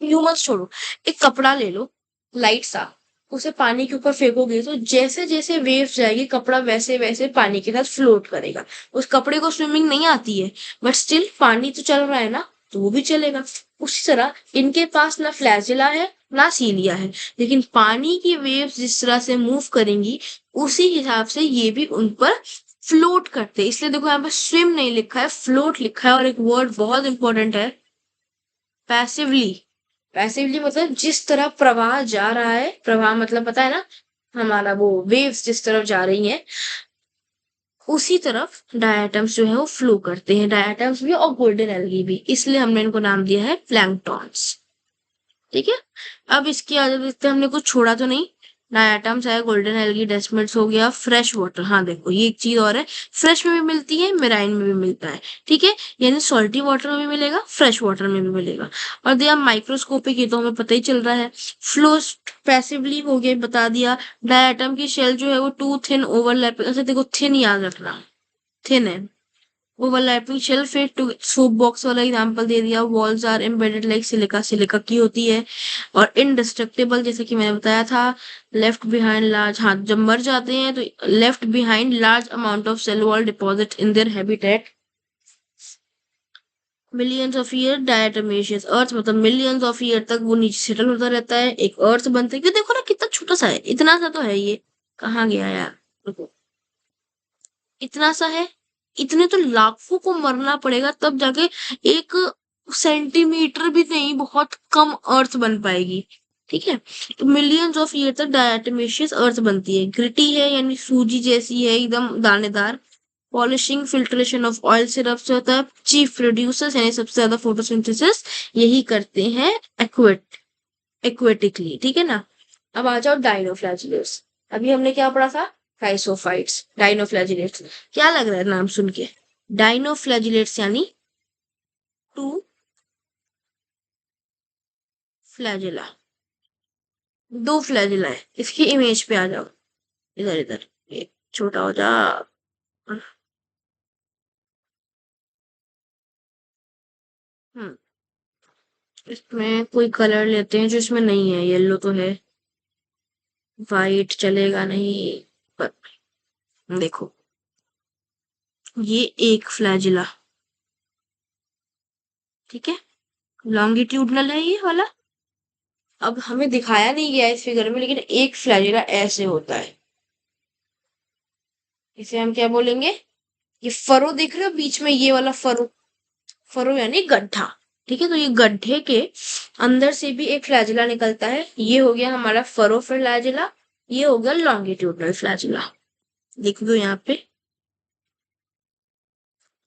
ह्यूमंस छोड़ो, एक कपड़ा ले लो लाइट सा, उसे पानी के ऊपर फेंकोगे तो जैसे जैसे वेव्स जाएगी कपड़ा वैसे वैसे पानी के साथ फ्लोट करेगा। उस कपड़े को स्विमिंग नहीं आती है, बट स्टिल पानी तो चल रहा है ना, तो वो भी चलेगा। उसी तरह इनके पास ना फ्लैजिला है ना सीलिया है, लेकिन पानी की वेव्स जिस तरह से मूव करेंगी उसी हिसाब से ये भी उन पर फ्लोट करते हैं। इसलिए देखो यहाँ पर स्विम नहीं लिखा है, फ्लोट लिखा है। और एक वर्ड बहुत इंपॉर्टेंट है, पैसिवली। पैसिवली मतलब जिस तरह प्रवाह जा रहा है, प्रवाह मतलब पता है ना, हमारा वो वेव्स जिस तरफ जा रही हैं उसी तरफ डायटम्स जो है वो फ्लो करते हैं, डायटम्स भी और गोल्डन एल्गी भी, इसलिए हमने इनको नाम दिया है प्लैंकटॉन्स। ठीक है, अब इसके आगे देखते हैं हमने कुछ छोड़ा तो नहीं। डायटम्स है, गोल्डन एल्गी, डेस्मिड्स हो गया, फ्रेश वाटर। हाँ देखो ये एक चीज और है, फ्रेश में भी मिलती है, मेराइन में भी मिलता है। ठीक है, यानी सॉल्टी वाटर में भी मिलेगा, फ्रेश वाटर में भी मिलेगा। और दिया माइक्रोस्कोपिक, ये तो हमें पता ही चल रहा है। फ्लोस पैसिवली हो गया, बता दिया। डायटम की शेल जो है वो टू थिन ओवरलैपिंग, अच्छा देखो थिन याद रखना, थिन है। ओवरलैपिंग शेल, फिर टू सूप बॉक्स वाला एग्जांपल दे दिया। Walls are embedded like silica, silica की होती है। और इनडिस्ट्रक्टिबल, जैसे कि मैंने बताया था। लेफ्ट बिहाइंड लार्ज, हाँ जब मर जाते हैं तो left behind large amount of cell wall deposit in their habitat millions of year. Diatomaceous earth, मतलब मिलियंस ऑफ ईयर तक वो नीचे सेटल होता रहता है, एक अर्थ बनता है। क्यों देखो ना कितना छोटा सा है, इतना सा तो है ये। कहाँ गया यार, रुको, इतना सा है। इतने तो लाखों को मरना पड़ेगा तब जाके एक सेंटीमीटर भी नहीं, बहुत कम अर्थ बन पाएगी। ठीक है, तो मिलियंस ऑफ ईयर तक डायटमेशियस अर्थ बनती है। ग्रिटी है यानी सूजी जैसी है, एकदम दानेदार। Polishing filtration of oil syrup से होता है। चीफ प्रोड्यूसर्स यानी सबसे ज्यादा फोटोसिंथेसिस यही करते हैं एक्वेटिकली। ठीक है ना। अब आ जाओ डाइनोफ्लैजिलेट्स। अभी हमने क्या पढ़ा था, क्राइसोफाइट्स, डाइनोफ्लैजिलेट्स। क्या लग रहा है नाम सुन के, डाइनोफ्लैजिलेट्स यानी टू फ्लैजिला, दो फ्लैजिला है। इसकी इमेज पे आ जाओ, इधर इधर, ये छोटा हो जा। हम्म, इसमें कोई कलर लेते हैं जो इसमें नहीं है, येलो तो है, वाइट चलेगा नहीं। पर देखो, ये एक फ्लैजिला, ठीक है, लॉन्गिट्यूडनल है ये वाला। अब हमें दिखाया नहीं गया इस फिगर में, लेकिन एक फ्लैजिला ऐसे होता है। इसे हम क्या बोलेंगे, ये फरो दिख रहा है बीच में, ये वाला फरो, फरो यानी गड्ढा। ठीक है, तो ये गड्ढे के अंदर से भी एक फ्लैजिला निकलता है। ये हो गया हमारा फरो फ्लैजिला, ये हो गया लॉन्गिट्यूडनल फ्लैजिला। लिख दो यहाँ पे,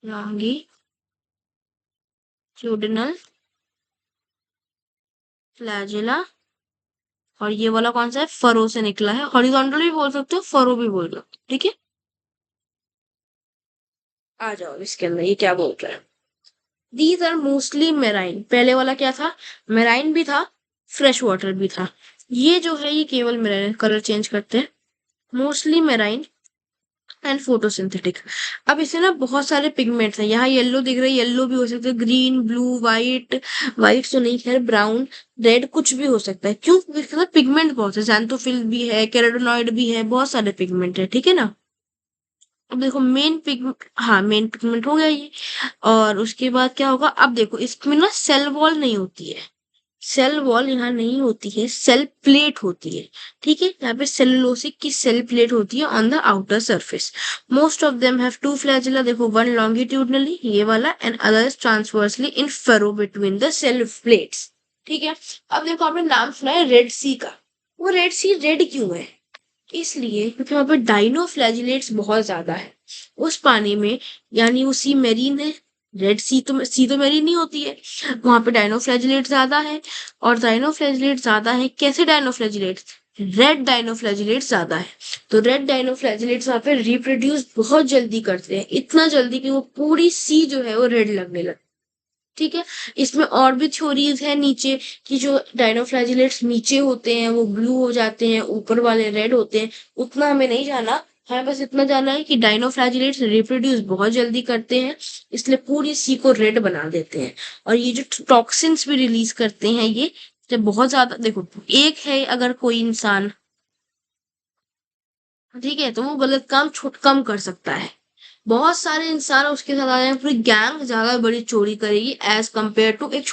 लॉन्गिट्यूडनल फ्लैजिला। और ये वाला कौन सा है, फरो से निकला है। हॉरिजॉन्टल भी बोल सकते हो, फरो भी बोल सकते हो। ठीक है, आ जाओ इसके अंदर, ये क्या बोल रहा है। दीज आर मोस्टली मेराइन, पहले वाला क्या था, मेराइन भी था, फ्रेश वाटर भी था। ये जो है ये केवल मेराइन, कलर चेंज करते हैं, मोस्टली मेराइन एंड फोटोसिंथेटिक। अब इसमें ना बहुत सारे पिगमेंट्स हैं, यहाँ येलो दिख रहा है, येलो भी हो सकता है, ग्रीन, ब्लू, वाइट, वाइट तो नहीं खैर, ब्राउन, रेड, कुछ भी हो सकता है। क्यों, इसके अंदर पिगमेंट बहुत है, जैंथोफिल भी है, केराटिनॉइड भी है, बहुत सारे पिगमेंट है। ठीक है ना। अब देखो मेन पिगमेंट, हाँ मेन पिगमेंट हो गया ये। और उसके बाद क्या होगा, अब देखो इसमें ना सेल वॉल नहीं होती है, सेल वॉल यहाँ नहीं होती है, सेल प्लेट होती है। ठीक है, यहाँ पे सेलुलोसिक की सेल प्लेट होती है on the outer surface. Most of them have two flagella, देखो वन लॉन्गिट्यूडनली ये वाला, and others transversely in furrow between the cell plates. ठीक है, अब देखो आपने नाम सुना है रेड सी का, वो रेड सी रेड क्यों है, इसलिए क्योंकि वहां पर डाइनोफ्लैजिलेट्स बहुत ज्यादा है उस पानी में, यानी वो सी मेरीन है। रेड सी तो मेरीन नहीं होती है, वहां पे डाइनोफ्लैजिलेट ज्यादा है। और डाइनोफ्लैजिलेट ज्यादा है, कैसे डाइनोफ्लैजिलेट, रेड डाइनोफ्लैजिलेट ज्यादा है। तो रेड डाइनोफ्लैजिलेट्स वहां पे रिप्रोड्यूस बहुत जल्दी करते हैं, इतना जल्दी कि वो पूरी सी जो है वो रेड लगने लगती है। ठीक है, इसमें और भी थ्योरीज है नीचे, कि जो डाइनोफ्लैजिलेट्स नीचे होते हैं वो ब्लू हो जाते हैं, ऊपर वाले रेड होते हैं। उतना हमें नहीं जाना, हमें बस इतना जाना है कि डाइनोफ्लैजिलेट्स रिप्रोड्यूस बहुत जल्दी करते हैं, इसलिए पूरी सी को रेड बना देते हैं। और ये जो टॉक्सिन्स भी रिलीज करते हैं ये, जब बहुत ज्यादा, देखो एक है अगर कोई इंसान, ठीक है, तो वो गलत काम छुट कम कर सकता है। बहुत सारे इंसान उसके साथ आ जाए, पूरी गैंग ज्यादा बड़ी चोरी करेगी एज कंपेयर टू एक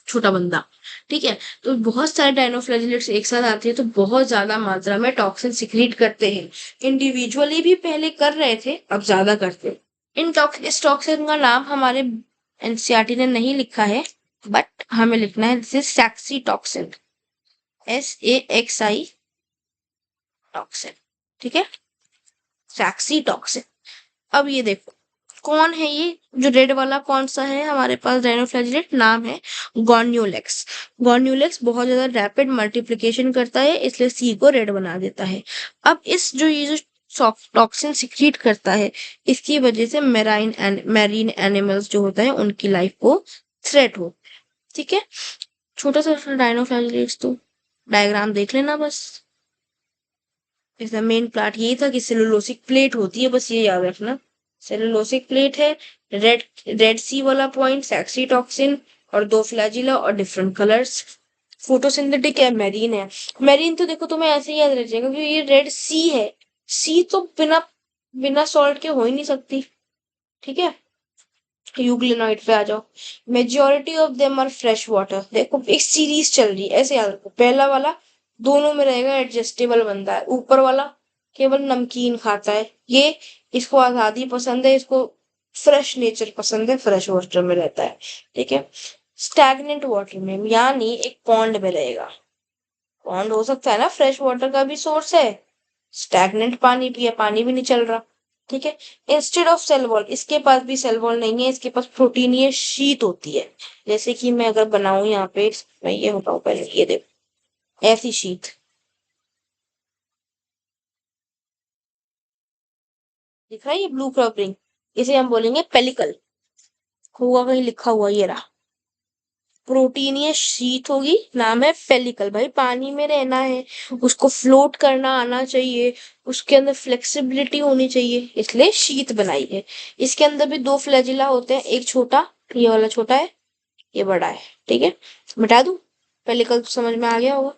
छोटा बंदा। ठीक है, तो बहुत सारे डाइनोफ्लैजिलेट्स एक साथ आते हैं तो बहुत ज्यादा मात्रा में टॉक्सिन सिक्रीट करते हैं। इंडिविजुअली भी पहले कर रहे थे, अब ज्यादा करते हैं। इस टॉक्सिन का नाम हमारे एनसीईआरटी ने नहीं लिखा है, बट हमें लिखना है, this is sexy toxin, SAXI toxin. ठीक है, सैक्सी टॉक्सिन। अब ये देखो, कौन है ये जो रेड वाला? कौन सा है हमारे पास डायनोफ्लैजिलेट? नाम है गॉर्न्यूलेक्स। गॉर्न्यूलेक्स बहुत ज्यादा रैपिड मल्टीप्लिकेशन करता है, इसलिए सी को रेड बना देता है। अब इस जो ये जो टॉक्सिन सिक्रीट करता है, इसकी वजह से मैरीन एनिमल्स जो होता है उनकी लाइफ को थ्रेट हो। ठीक है, छोटा सा डायनोफ्लैजिलेट्स तो डायग्राम देख लेना बस। इसका मेन प्लाट यही था कि सेलुलोसिक प्लेट होती है, बस ये याद रखना। सेलुलोसिक प्लेट है, रेड रेड सी वाला पॉइंट सेक्सी टॉक्सिन, और दो फ्लैजिला और डिफरेंट कलर्स। फोटोसिंथेटिक है, मेरीन है। मेरीन तो देखो तुम्हें ऐसे ही याद रह जाएगा क्योंकि ये रेड सी है। सी तो बिना बिना सॉल्ट के हो ही नहीं सकती। ठीक है, यूग्लिनॉइड पे आ जाओ। Majority of them are fresh water. देखो एक सीरीज चल रही है, ऐसे याद रखो। पहला वाला दोनों में रहेगा, एडजस्टेबल बंदा है। ऊपर वाला केवल नमकीन खाता है, ये इसको आजादी पसंद है, इसको फ्रेश नेचर पसंद है, फ्रेश वाटर में रहता है। ठीक है, स्टैग्नेंट वाटर में यानी एक पॉन्ड में रहेगा। पॉन्ड हो सकता है ना, फ्रेश वाटर का भी सोर्स है। स्टैग्नेंट पानी पिया, पानी भी नहीं चल रहा। ठीक है, इंस्टेड ऑफ सेल वॉल, इसके पास भी सेल वॉल नहीं है, इसके पास प्रोटीन ये शीट होती है। जैसे कि मैं अगर बनाऊं यहाँ पे, मैं ये बताऊं पहले, ये देखो ऐसी शीट दिख रहा है, ये ब्लू क्रॉप रिंग, इसे हम बोलेंगे पेलिकल। होगा कहीं लिखा हुआ, ये रहा। प्रोटीन ये शीट होगी, नाम है पेलिकल। भाई पानी में रहना है, उसको फ्लोट करना आना चाहिए, उसके अंदर फ्लेक्सिबिलिटी होनी चाहिए, इसलिए शीत बनाई है। इसके अंदर भी दो फ्लैजिला होते हैं, एक छोटा, ये वाला छोटा है, ये बड़ा है। ठीक है, बता दूं, पेलिकल तो समझ में आ गया होगा।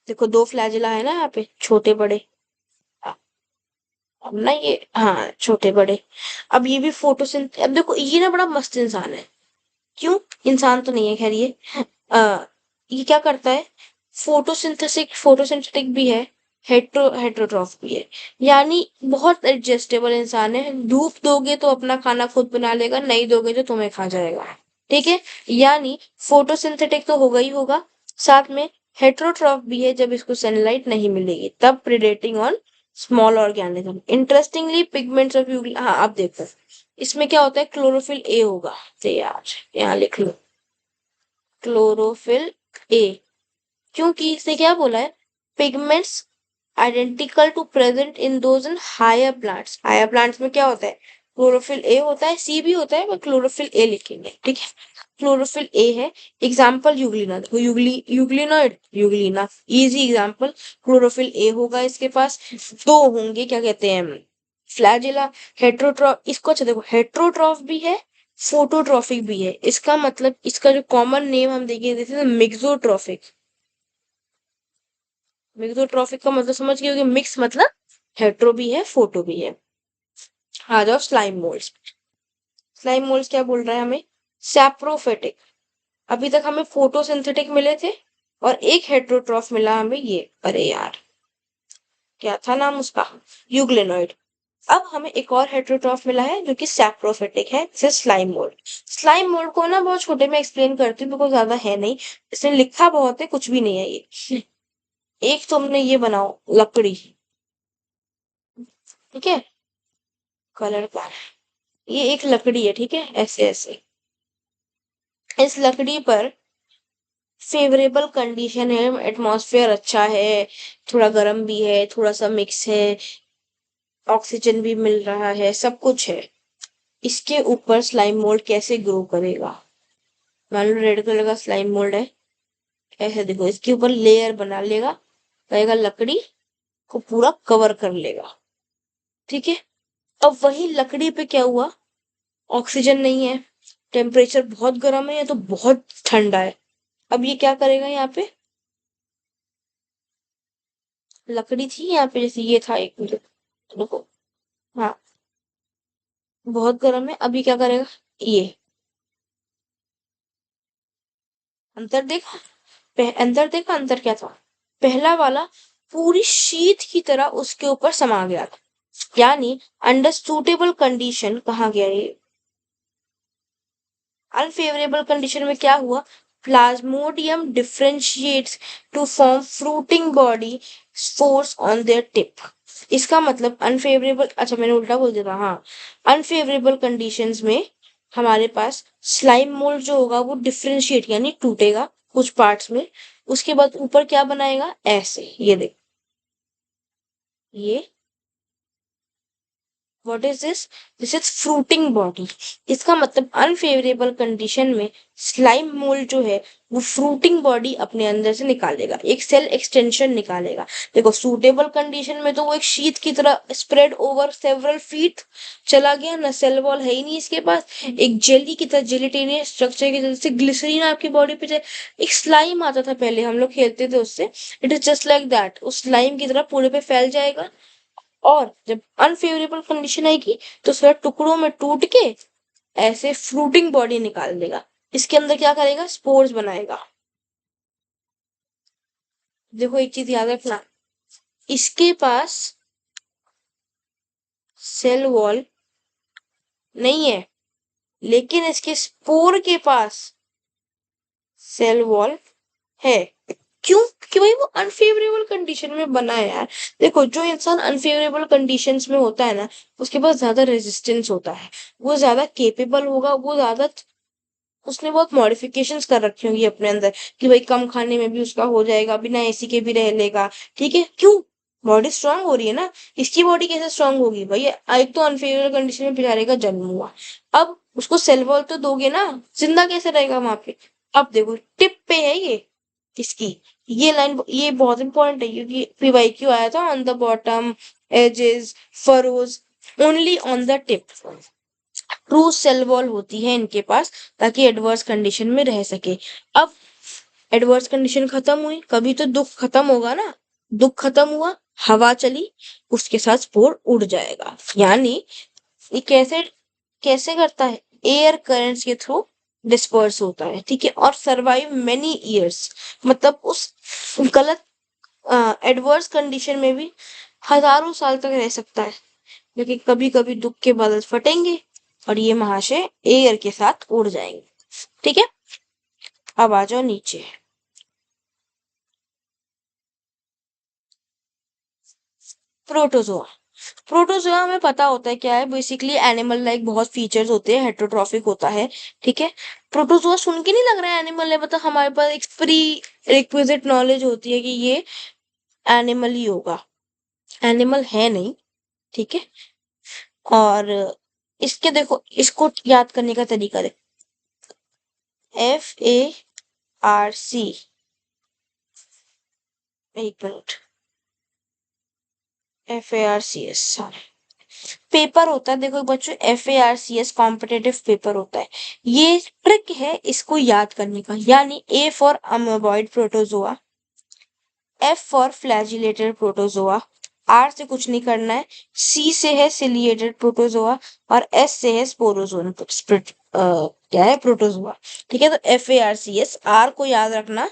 देखो दो फ्लैजिला है ना यहाँ पे, छोटे बड़े। अब ना ये, हाँ छोटे बड़े। अब ये भी फोटोसिंथ, अब देखो ये ना बड़ा मस्त इंसान है। क्यों? इंसान तो नहीं है खैर ये। आ, ये क्या करता है? फोटोसिंथेटिक भी है, हेट्रोट्रॉफ भी है। यानी बहुत एडजस्टेबल इंसान है। धूप दोगे तो अपना खाना खुद बना लेगा, नहीं दोगे तो तुम्हें खा जाएगा। ठीक है, यानी फोटोसिंथेटिक तो होगा ही होगा, साथ में हेट्रोट्रॉफ भी है। जब इसको सनलाइट नहीं मिलेगी तब predating on small organism. Interestingly pigments of Euglena, हाँ आप देखो इसमें क्या होता है, क्लोरोफिल ए होगा। तो यार यहाँ लिख लो क्लोरोफिल ए, क्योंकि इसने क्या बोला है, pigments identical to present in those in higher plants. Higher plants में क्या होता है, क्लोरोफिल ए होता है, सी भी होता है, पर क्लोरोफिल ए लिखेंगे। ठीक है, क्लोरोफिल ए है। एग्जाम्पल यूग्लिना, देखो euglenoid, Euglena easy example. Chlorophyll a होगा इसके पास, दो होंगे क्या कहते हैं, फ्लैजिला। हेट्रोट्रॉफ, इसको अच्छा देखो, हेट्रोट्रॉफ भी है, फोटोट्रॉफिक भी है। इसका मतलब, इसका जो कॉमन नेम हम देखेंगे, जैसे मिक्सोट्रॉफिक। मिक्सोट्रॉफिक का मतलब समझ गए होगे, मिक्स मतलब हेट्रो भी है, फोटो भी है। आ जाओ स्लाइम मोल्ड्स। स्लाइम मोल्ड्स क्या बोल रहा है हमें, सैप्रोफिटिक। अभी तक हमें फोटोसिंथेटिक मिले थे, और एक हेट्रोट्रॉफ मिला हमें, ये अरे यार क्या था नाम उसका, यूग्लिनॉइड। अब हमें एक और हेट्रोट्रॉफ मिला है जो कि सैप्रोफिटिक है, जैसे स्लाइम मोल्ड। स्लाइम मोल्ड को ना बहुत छोटे में एक्सप्लेन करती हूँ, बिकॉज ज्यादा है नहीं, इसने लिखा बहुत है, कुछ भी नहीं है ये। एक तुमने ये बनाओ लकड़ी, ठीक है, कलर का, ये एक लकड़ी है, ठीक है, ऐसे ऐसे। इस लकड़ी पर फेवरेबल कंडीशन है, एटमॉस्फेयर अच्छा है, थोड़ा गर्म भी है, थोड़ा सा मिक्स है, ऑक्सीजन भी मिल रहा है, सब कुछ है। इसके ऊपर स्लाइम मोल्ड कैसे ग्रो करेगा? मान लो रेड कलर का स्लाइम मोल्ड है, ऐसे देखो इसके ऊपर लेयर बना लेगा, कहेगा लकड़ी को पूरा कवर कर लेगा। ठीक है, अब वही लकड़ी पे क्या हुआ, ऑक्सीजन नहीं है, टेम्परेचर बहुत गर्म है या तो बहुत ठंडा है। अब ये क्या करेगा, यहाँ पे लकड़ी थी, यहाँ पे जैसे ये था, एक मिनट रुको, हाँ बहुत गर्म है। अभी क्या करेगा, ये अंतर देखा, अंतर देखा, अंतर क्या था, पहला वाला पूरी शीत की तरह उसके ऊपर समा गया था, यानी अंडर सूटेबल कंडीशन कहा गया ये। अनफेवरेबल कंडीशन में क्या हुआ, plasmodium differentiates to form fruiting body force on their tip. इसका मतलब अनफेवरेबल, अच्छा मैंने उल्टा बोल दिया था, हाँ। अनफेवरेबल कंडीशंस में हमारे पास स्लाइम मोल्ड जो होगा वो डिफरेंशिएट यानी टूटेगा कुछ पार्ट्स में। उसके बाद ऊपर क्या बनाएगा, ऐसे, ये देख, ये what is this, this is fruiting body. इसका मतलब अनफेवरेबल कंडीशन में स्लाइम मोल्ड जो है वो फ्रूटिंग बॉडी अपने अंदर से निकालेगा, एक सेल एक्सटेंशन निकालेगा। देखो सूटेबल कंडीशन में तो वो एक शीट की तरह स्प्रेड ओवर सेवरल फीट चला गया ना, सेल वॉल है ही नहीं इसके पास, एक जेली की तरह जेलिटेरियस स्ट्रक्चर की तरह से ग्लिसरीन आपकी बॉडी पे जाए। एक स्लाइम आता था पहले, हम लोग खेलते थे उससे, it is just like that, उस स्लाइम की तरह पूरे पे फैल जाएगा। और जब अनफेवरेबल कंडीशन आएगी तो थोड़ा टुकड़ों में टूट के ऐसे फ्रूटिंग बॉडी निकाल देगा। इसके अंदर क्या करेगा, स्पोर्स बनाएगा। देखो एक चीज याद रखना, इसके पास सेल वॉल नहीं है, लेकिन इसके स्पोर के पास सेल वॉल है। क्यों, क्योंकि भाई वो अनफेवरेबल कंडीशन में बना है यार। देखो जो इंसान अनफेवरेबल कंडीशंस में होता है ना, उसके पास ज्यादा रेजिस्टेंस होता है, वो ज्यादा केपेबल होगा, वो ज्यादा, उसने बहुत मॉडिफिकेशंस कर रखी होंगी अपने अंदर कि भाई कम खाने में भी उसका हो जाएगा, बिना एसी के भी रह लेगा। ठीक है, क्यों, बॉडी स्ट्रांग हो रही है ना। इसकी बॉडी कैसे स्ट्रांग होगी भाई, एक तो अनफेवरेबल कंडीशन में बेचारे का जन्म हुआ, अब उसको सेल वॉल तो दोगे ना, जिंदा कैसे रहेगा वहां पे। अब देखो टिप पे है ये इसकी, ये लाइन, ये बहुत इंपॉर्टेंट है क्योंकि पीवाईक्यू आया था, on the bottom edges furrows, only on the tip true cell wall होती है इनके पास, ताकि एडवर्स कंडीशन में रह सके। अब एडवर्स कंडीशन खत्म हुई, कभी तो दुख खत्म होगा ना, दुख खत्म हुआ, हवा चली, उसके साथ स्पोर उड़ जाएगा। यानी ये कैसे कैसे करता है, एयर करंट्स के थ्रू डिस्पर्स होता है, ठीक है, और सर्वाइव मेनी ईयर्स, मतलब उस गलत एडवर्स कंडीशन में भी हजारों साल तक रह सकता है। लेकिन कभी कभी दुख के बादल फटेंगे और ये महाशय एयर के साथ उड़ जाएंगे। ठीक है, अब आ जाओ नीचे। प्रोटोजोआ, प्रोटोजोआ हमें पता होता है क्या है, बेसिकली एनिमल लाइक बहुत फीचर्स होते हैं, हेटरोट्रॉफिक होता है। ठीक है, प्रोटोजोआ सुन के नहीं लग रहा है एनिमल है, मतलब हमारे पास एक प्री रिक्विजिट नॉलेज होती है कि ये एनिमल ही होगा, एनिमल है नहीं। ठीक है, और इसके देखो, इसको याद करने का तरीका देखो, FARC, एक मिनट, FARCS, पेपर होता है, देखो बच्चों, FARCS कॉम्पिटेटिव पेपर होता है। ये ट्रिक है इसको याद करने का, यानी A for amoeboid protozoa, F for flagellated protozoa, R से कुछ नहीं करना है, C से है सिलिएटेड प्रोटोजोआ, और S से है स्पोरोजोन क्या है, प्रोटोजोआ। ठीक है, तो FARCS, R को याद रखना,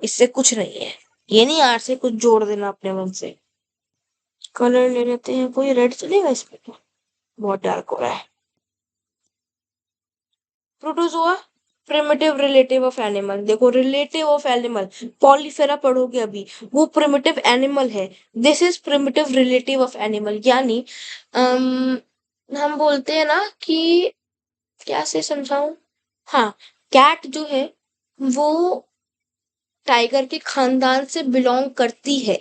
इससे कुछ नहीं है, ये नहीं आर से कुछ जोड़ देना अपने मन से। कलर ले लेते हैं, कोई रेड चलेगा इसमें, तो बहुत डार्क हो रहा है। Protozoa primitive relative of animal, देखो रिलेटिव ऑफ एनिमल, पॉलीफेरा पढ़ोगे अभी, वो प्रिमिटिव एनिमल है, this is primitive relative of animal. यानी हम बोलते हैं ना कि, क्या से समझाऊं, हाँ, कैट जो है वो टाइगर के खानदान से बिलोंग करती है,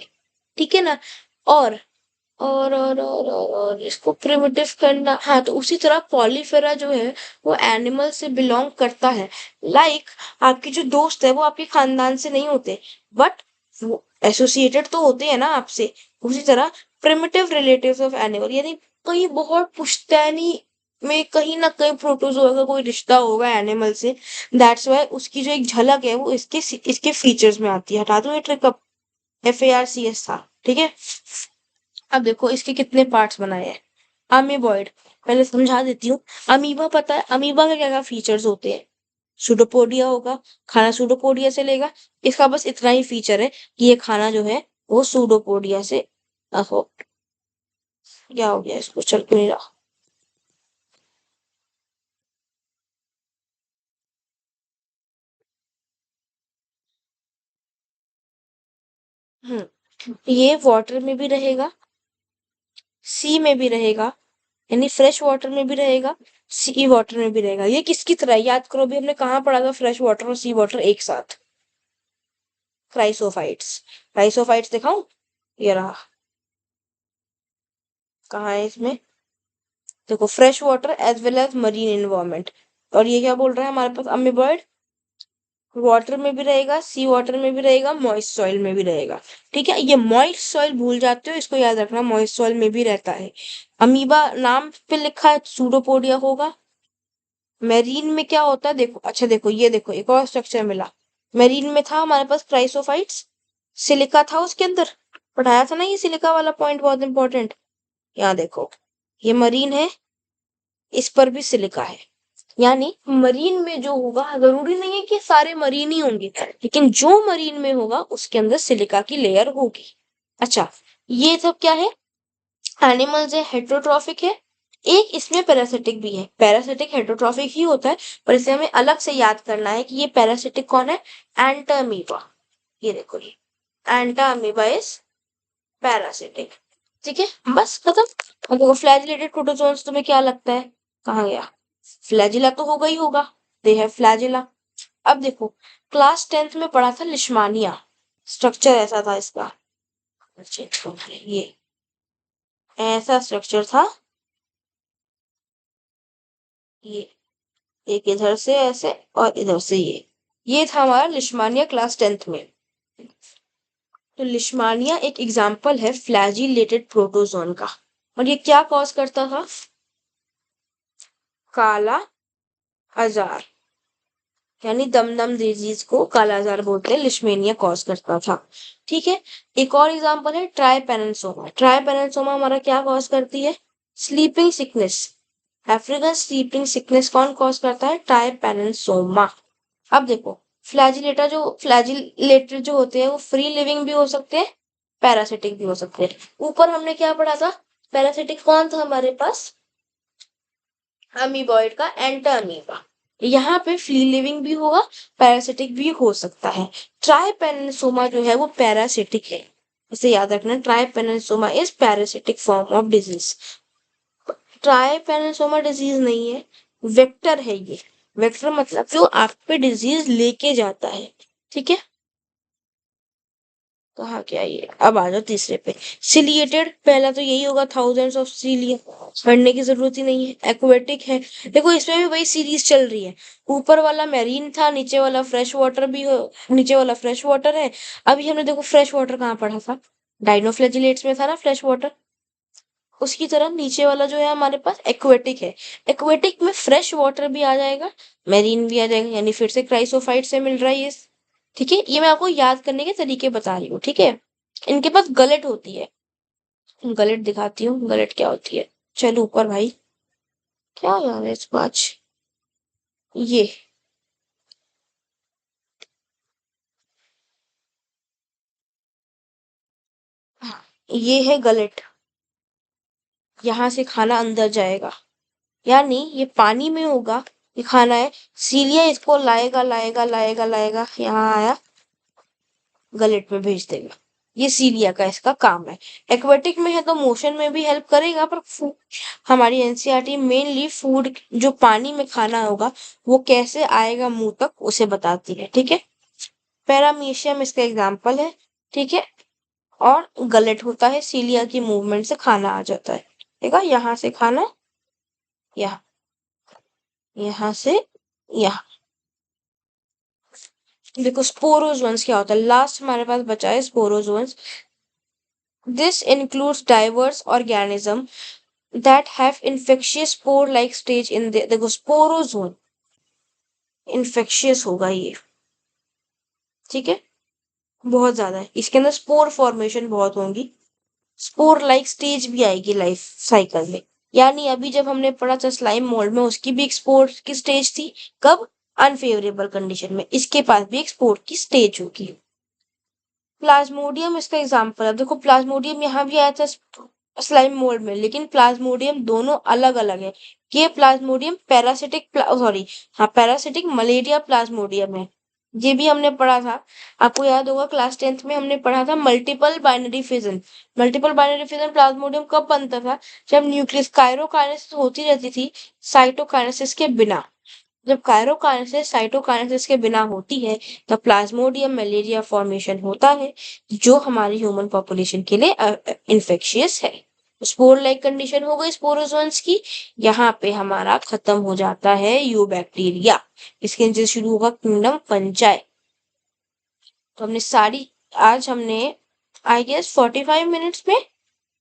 ठीक है ना। और और इसको प्रिमिटिव करना, हाँ, तो उसी तरह पॉलीफेरा जो है वो एनिमल से बिलोंग करता है। लाइक आपके जो दोस्त है वो आपके खानदान से नहीं होते, बट वो एसोसिएटेड तो होते हैं ना आपसे। उसी तरह प्रिमिटिव रिलेटिव्स ऑफ एनिमल, यानी कहीं बहुत पुश्तैनी में कहीं ना कहीं प्रोटोजोआ का कोई रिश्ता होगा एनिमल से, दैट्स वाई उसकी जो एक झलक है वो इसके फीचर्स में आती है। हटा दो ये ट्रिक, अब FARCS था, ठीक है। अब देखो इसके कितने पार्ट्स बनाए हैं। अमीबॉइड, पहले समझा देती हूँ। अमीबा पता है, अमीबा के क्या क्या फीचर्स होते हैं, सूडोपोडिया होगा, खाना सूडोपोडिया से लेगा, इसका बस इतना ही फीचर है कि ये खाना जो है वो सूडोपोडिया से, हो, क्या हो गया इसको, चल क्यों नहीं रहा। ये वाटर में भी रहेगा, सी में भी रहेगा, यानी फ्रेश वाटर में भी रहेगा, सी वाटर में भी रहेगा। ये किसकी तरह है? याद करो, भी हमने कहाँ पढ़ा था फ्रेश वाटर और सी वाटर एक साथ? क्राइसोफाइट्स। क्राइसोफाइट्स दिखाऊं? ये रहा। कहाँ है इसमें? देखो, fresh water as well as marine environment. और ये क्या बोल रहा है हमारे पास? अमीबॉइड वाटर में भी रहेगा, सी वाटर में भी रहेगा, मॉइस्ट सॉइल में भी रहेगा। ठीक है, ये मॉइस्ट सॉइल भूल जाते हो, इसको याद रखना, मॉइस्ट सॉइल में भी रहता है। अमीबा नाम पे लिखा है, सूडोपोडिया होगा। मेरीन में क्या होता है? देखो, अच्छा देखो, ये देखो एक और स्ट्रक्चर मिला। मेरीन में था हमारे पास क्राइसोफाइट्स, सिलिका था उसके अंदर। पढ़ाया था ना ये सिलिका वाला पॉइंट, बहुत इंपॉर्टेंट। यहाँ देखो, ये मरीन है, इस पर भी सिलिका है। यानी मरीन में जो होगा, जरूरी नहीं है कि सारे मरीन ही होंगे, लेकिन जो मरीन में होगा उसके अंदर सिलिका की लेयर होगी। अच्छा, ये सब क्या है? एनिमल्स है, हेट्रोट्रॉफिक है। एक इसमें पैरासिटिक भी है। पैरासिटिक हेट्रोट्रॉफिक ही होता है, पर इसे हमें अलग से याद करना है कि ये पैरासिटिक कौन है? एंटामीबा। ये देखो, ये एंटामीबा इज पैरासिटिक। ठीक है, बस खत्म। अब देखो, फ्लैजिलेटेड प्रोटोजोन्स तुम्हें क्या लगता है? कहाँ गया? फ्लैजिला तो होगा ही होगा, दे है फ्लैजिला। अब देखो, क्लास 10th में पढ़ा था लिश्मानिया, स्ट्रक्चर ऐसा था इसका। ये ऐसा स्ट्रक्चर था, ये एक इधर से ऐसे और इधर से ये था हमारा लिश्मानिया क्लास 10th में। तो लिश्मानिया एक एग्जाम्पल है फ्लैजिलेटेड प्रोटोजोन का। और ये क्या कॉज करता था? काला आजार, यानी दमदम डिजीज को काला आजार बोलते हैं, लिश्मेनिया कॉज करता था। ठीक है, एक और एग्जांपल है ट्राइपेनेंसोमा। ट्राइपेनेंसोमा हमारा क्या कॉज करती है? Sleeping sickness. African sleeping sickness कौन कॉज करता है? ट्राइपेनेंसोमा। अब देखो, फ्लैजिलेटर जो होते हैं वो फ्री लिविंग भी हो सकते हैं, पैरासिटिक भी हो सकते हैं। ऊपर हमने क्या पढ़ा था? पैरासिटिक कौन था हमारे पास? अमीबॉइड का एंटा अमीबा। यहाँ पे फ्री लिविंग भी होगा, पैरासिटिक भी हो सकता है। ट्राइपेनिसोमा जो है वो पैरासिटिक है, इसे याद रखना। Trypanosoma is parasitic form of disease. Trypanosoma disease नहीं है, वेक्टर है ये। वेक्टर मतलब जो आप पे डिजीज लेके जाता है। ठीक है, कहाँ क्या ये? अब आ जाओ तीसरे पे। सिलिएटेड, पहला तो यही होगा, थाउजेंड्स ऑफ सिलिया, पढ़ने की जरूरत ही नहीं है। एक्वेटिक है, देखो इसमें भी वही सीरीज चल रही है। ऊपर वाला मैरीन था, नीचे वाला फ्रेश वाटर भी हो, नीचे वाला फ्रेश वाटर है। अभी हमने देखो फ्रेश वाटर कहाँ पढ़ा था? डाइनोफ्लैजिलेट्स में था ना फ्रेश वाटर। उसकी तरह नीचे वाला जो है हमारे पास एक्वेटिक है। एक्वेटिक में फ्रेश वाटर भी आ जाएगा, मैरीन भी आ जाएगा, यानी फिर से क्राइसोफाइट से मिल रहा है ये। ठीक है, ये मैं आपको याद करने के तरीके बता रही हूँ। ठीक है, इनके पास गलट होती है, गलट दिखाती हूँ, गलट क्या होती है। चलो ऊपर भाई, क्या यार है इस बात। ये हाँ, ये है गलट। यहाँ से खाना अंदर जाएगा, यानी ये पानी में होगा, ये खाना है। सीलिया इसको लाएगा लाएगा लाएगा लाएगा, यहाँ आया, गलट में भेज देगा। ये सीलिया का इसका काम है। एक्वेटिक में है तो मोशन में भी हेल्प करेगा, पर हमारी एनसीईआरटी मेनली फूड, जो पानी में खाना होगा वो कैसे आएगा मुंह तक, उसे बताती है। ठीक है, पैरामीशियम इसका एग्जाम्पल है। ठीक है, और गलट होता है, सीलिया की मूवमेंट से खाना आ जाता है। देखा, यहाँ से खाना, यहाँ, यहाँ से यहाँ। देखो स्पोरोजोन्स क्या होता है, लास्ट हमारे पास बचा है sporozoans. This includes diverse organism that have infectious spore like stage in the, देखो स्पोरोजोन इन्फेक्शियस होगा ये। ठीक है, बहुत ज्यादा है, इसके अंदर स्पोर फॉर्मेशन बहुत होंगी, स्पोर लाइक स्टेज भी आएगी लाइफ साइकिल में। यानी अभी जब हमने पढ़ा था स्लाइम मोल्ड में, उसकी भी एक स्पोर की स्टेज थी। कब? अनफेवरेबल कंडीशन में। इसके पास भी एक स्पोर की स्टेज होगी। प्लाज्मोडियम इसका एग्जाम्पल है। देखो प्लाज्मोडियम यहाँ भी आया था स्लाइम मोल्ड में, लेकिन प्लाज्मोडियम दोनों अलग अलग है। ये प्लाज्मोडियम पैरासिटिक, सॉरी, हाँ पैरासिटिक मलेरिया प्लाज्मोडियम है। ये भी हमने पढ़ा था। आपको याद होगा क्लास 10th में हमने पढ़ा था multiple binary fission. Multiple binary fission Plasmodium कब बनता था? जब न्यूक्लियस कायरोकाइनेसिस होती रहती थी साइटोकाइनेसिस के बिना। जब कायरोकाइनेसिस साइटोकाइनेसिस के बिना होती है तब प्लाज्मोडियम मलेरिया फॉर्मेशन होता है, जो हमारी ह्यूमन पॉपुलेशन के लिए इन्फेक्शियस है। स्पोर लाइक कंडीशन हो गई स्पोरोजोन्स की। यहाँ पे हमारा खत्म हो जाता है यू बैक्टीरिया। इसके नीचे शुरू होगा किंगडम फंजाई। तो हमने सारी आज हमने आई गेस 45 मिनट्स में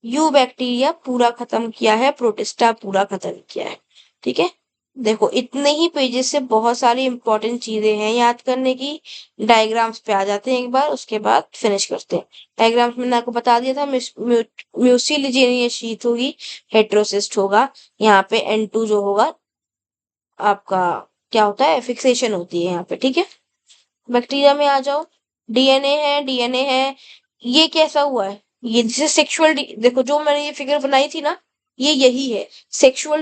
यू बैक्टीरिया पूरा खत्म किया है, प्रोटिस्टा पूरा खत्म किया है। ठीक है, देखो इतने ही पेजेस से बहुत सारी इंपॉर्टेंट चीजें हैं याद करने की। डायग्राम्स पे आ जाते हैं एक बार, उसके बाद फिनिश करते हैं। डायग्राम्स मैंने आपको बता दिया था, म्यूसिलिजेनियस शीथ होगी, हेट्रोसिस्ट होगा, यहाँ पे N2 जो होगा आपका क्या होता है, फिक्सेशन होती है यहाँ पे। ठीक है, बैक्टीरिया में आ जाओ, डीएनए है। ये कैसा हुआ है? ये जैसे सेक्सुअल, देखो जो मैंने ये फिगर बनाई थी ना, ये यही है। सेक्सुअल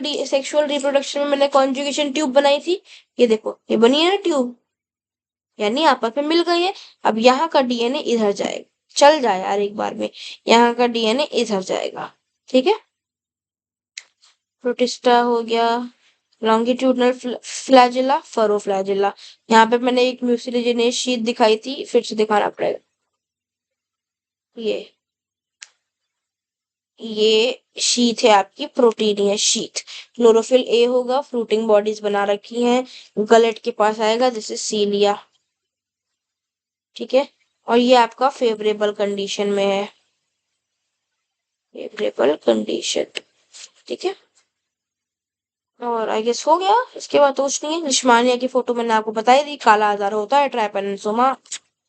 रिप्रोडक्शन में मैंने कॉन्जुगेशन ट्यूब बनाई थी, ये देखो ये बनी है ना ट्यूब, यानी आपस में मिल गई है। अब यहाँ का डीएनए इधर जाएगा, चल जाए यार एक बार में, यहाँ का डीएनए इधर जाएगा। ठीक है, प्रोटिस्टा हो गया, लॉन्गिट्यूडनल फ्लैजिला, फरो फ्लैजिला। यहाँ पे मैंने एक म्यूसिलेजिनेस शीट दिखाई थी, फिर से दिखाना पड़ेगा। ये शीट है आपकी प्रोटीनियस शीट। क्लोरोफिल ए होगा, फ्रूटिंग बॉडीज बना रखी हैं, गलेट के पास आएगा, दिस इज सीलिया। ठीक है, और ये आपका फेवरेबल कंडीशन में है, फेवरेबल कंडीशन। ठीक है, और आई गेस हो गया। इसके बाद तो कुछ नहीं है। लिशमानिया की फोटो मैंने आपको बताई दी, काला आजार होता है, trypanosoma,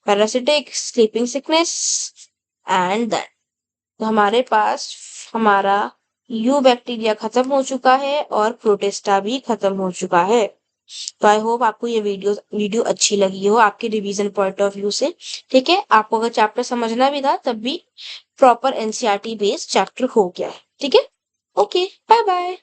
parasitic, sleeping sickness and that. तो हमारे पास हमारा यू बैक्टीरिया खत्म हो चुका है और प्रोटिस्टा भी खत्म हो चुका है। तो आई होप आपको ये वीडियो अच्छी लगी हो आपके रिवीजन पॉइंट ऑफ व्यू से। ठीक है, आपको अगर चैप्टर समझना भी था तब भी प्रॉपर एनसीईआरटी बेस्ड चैप्टर हो गया है। ठीक है, ओके, बाय बाय।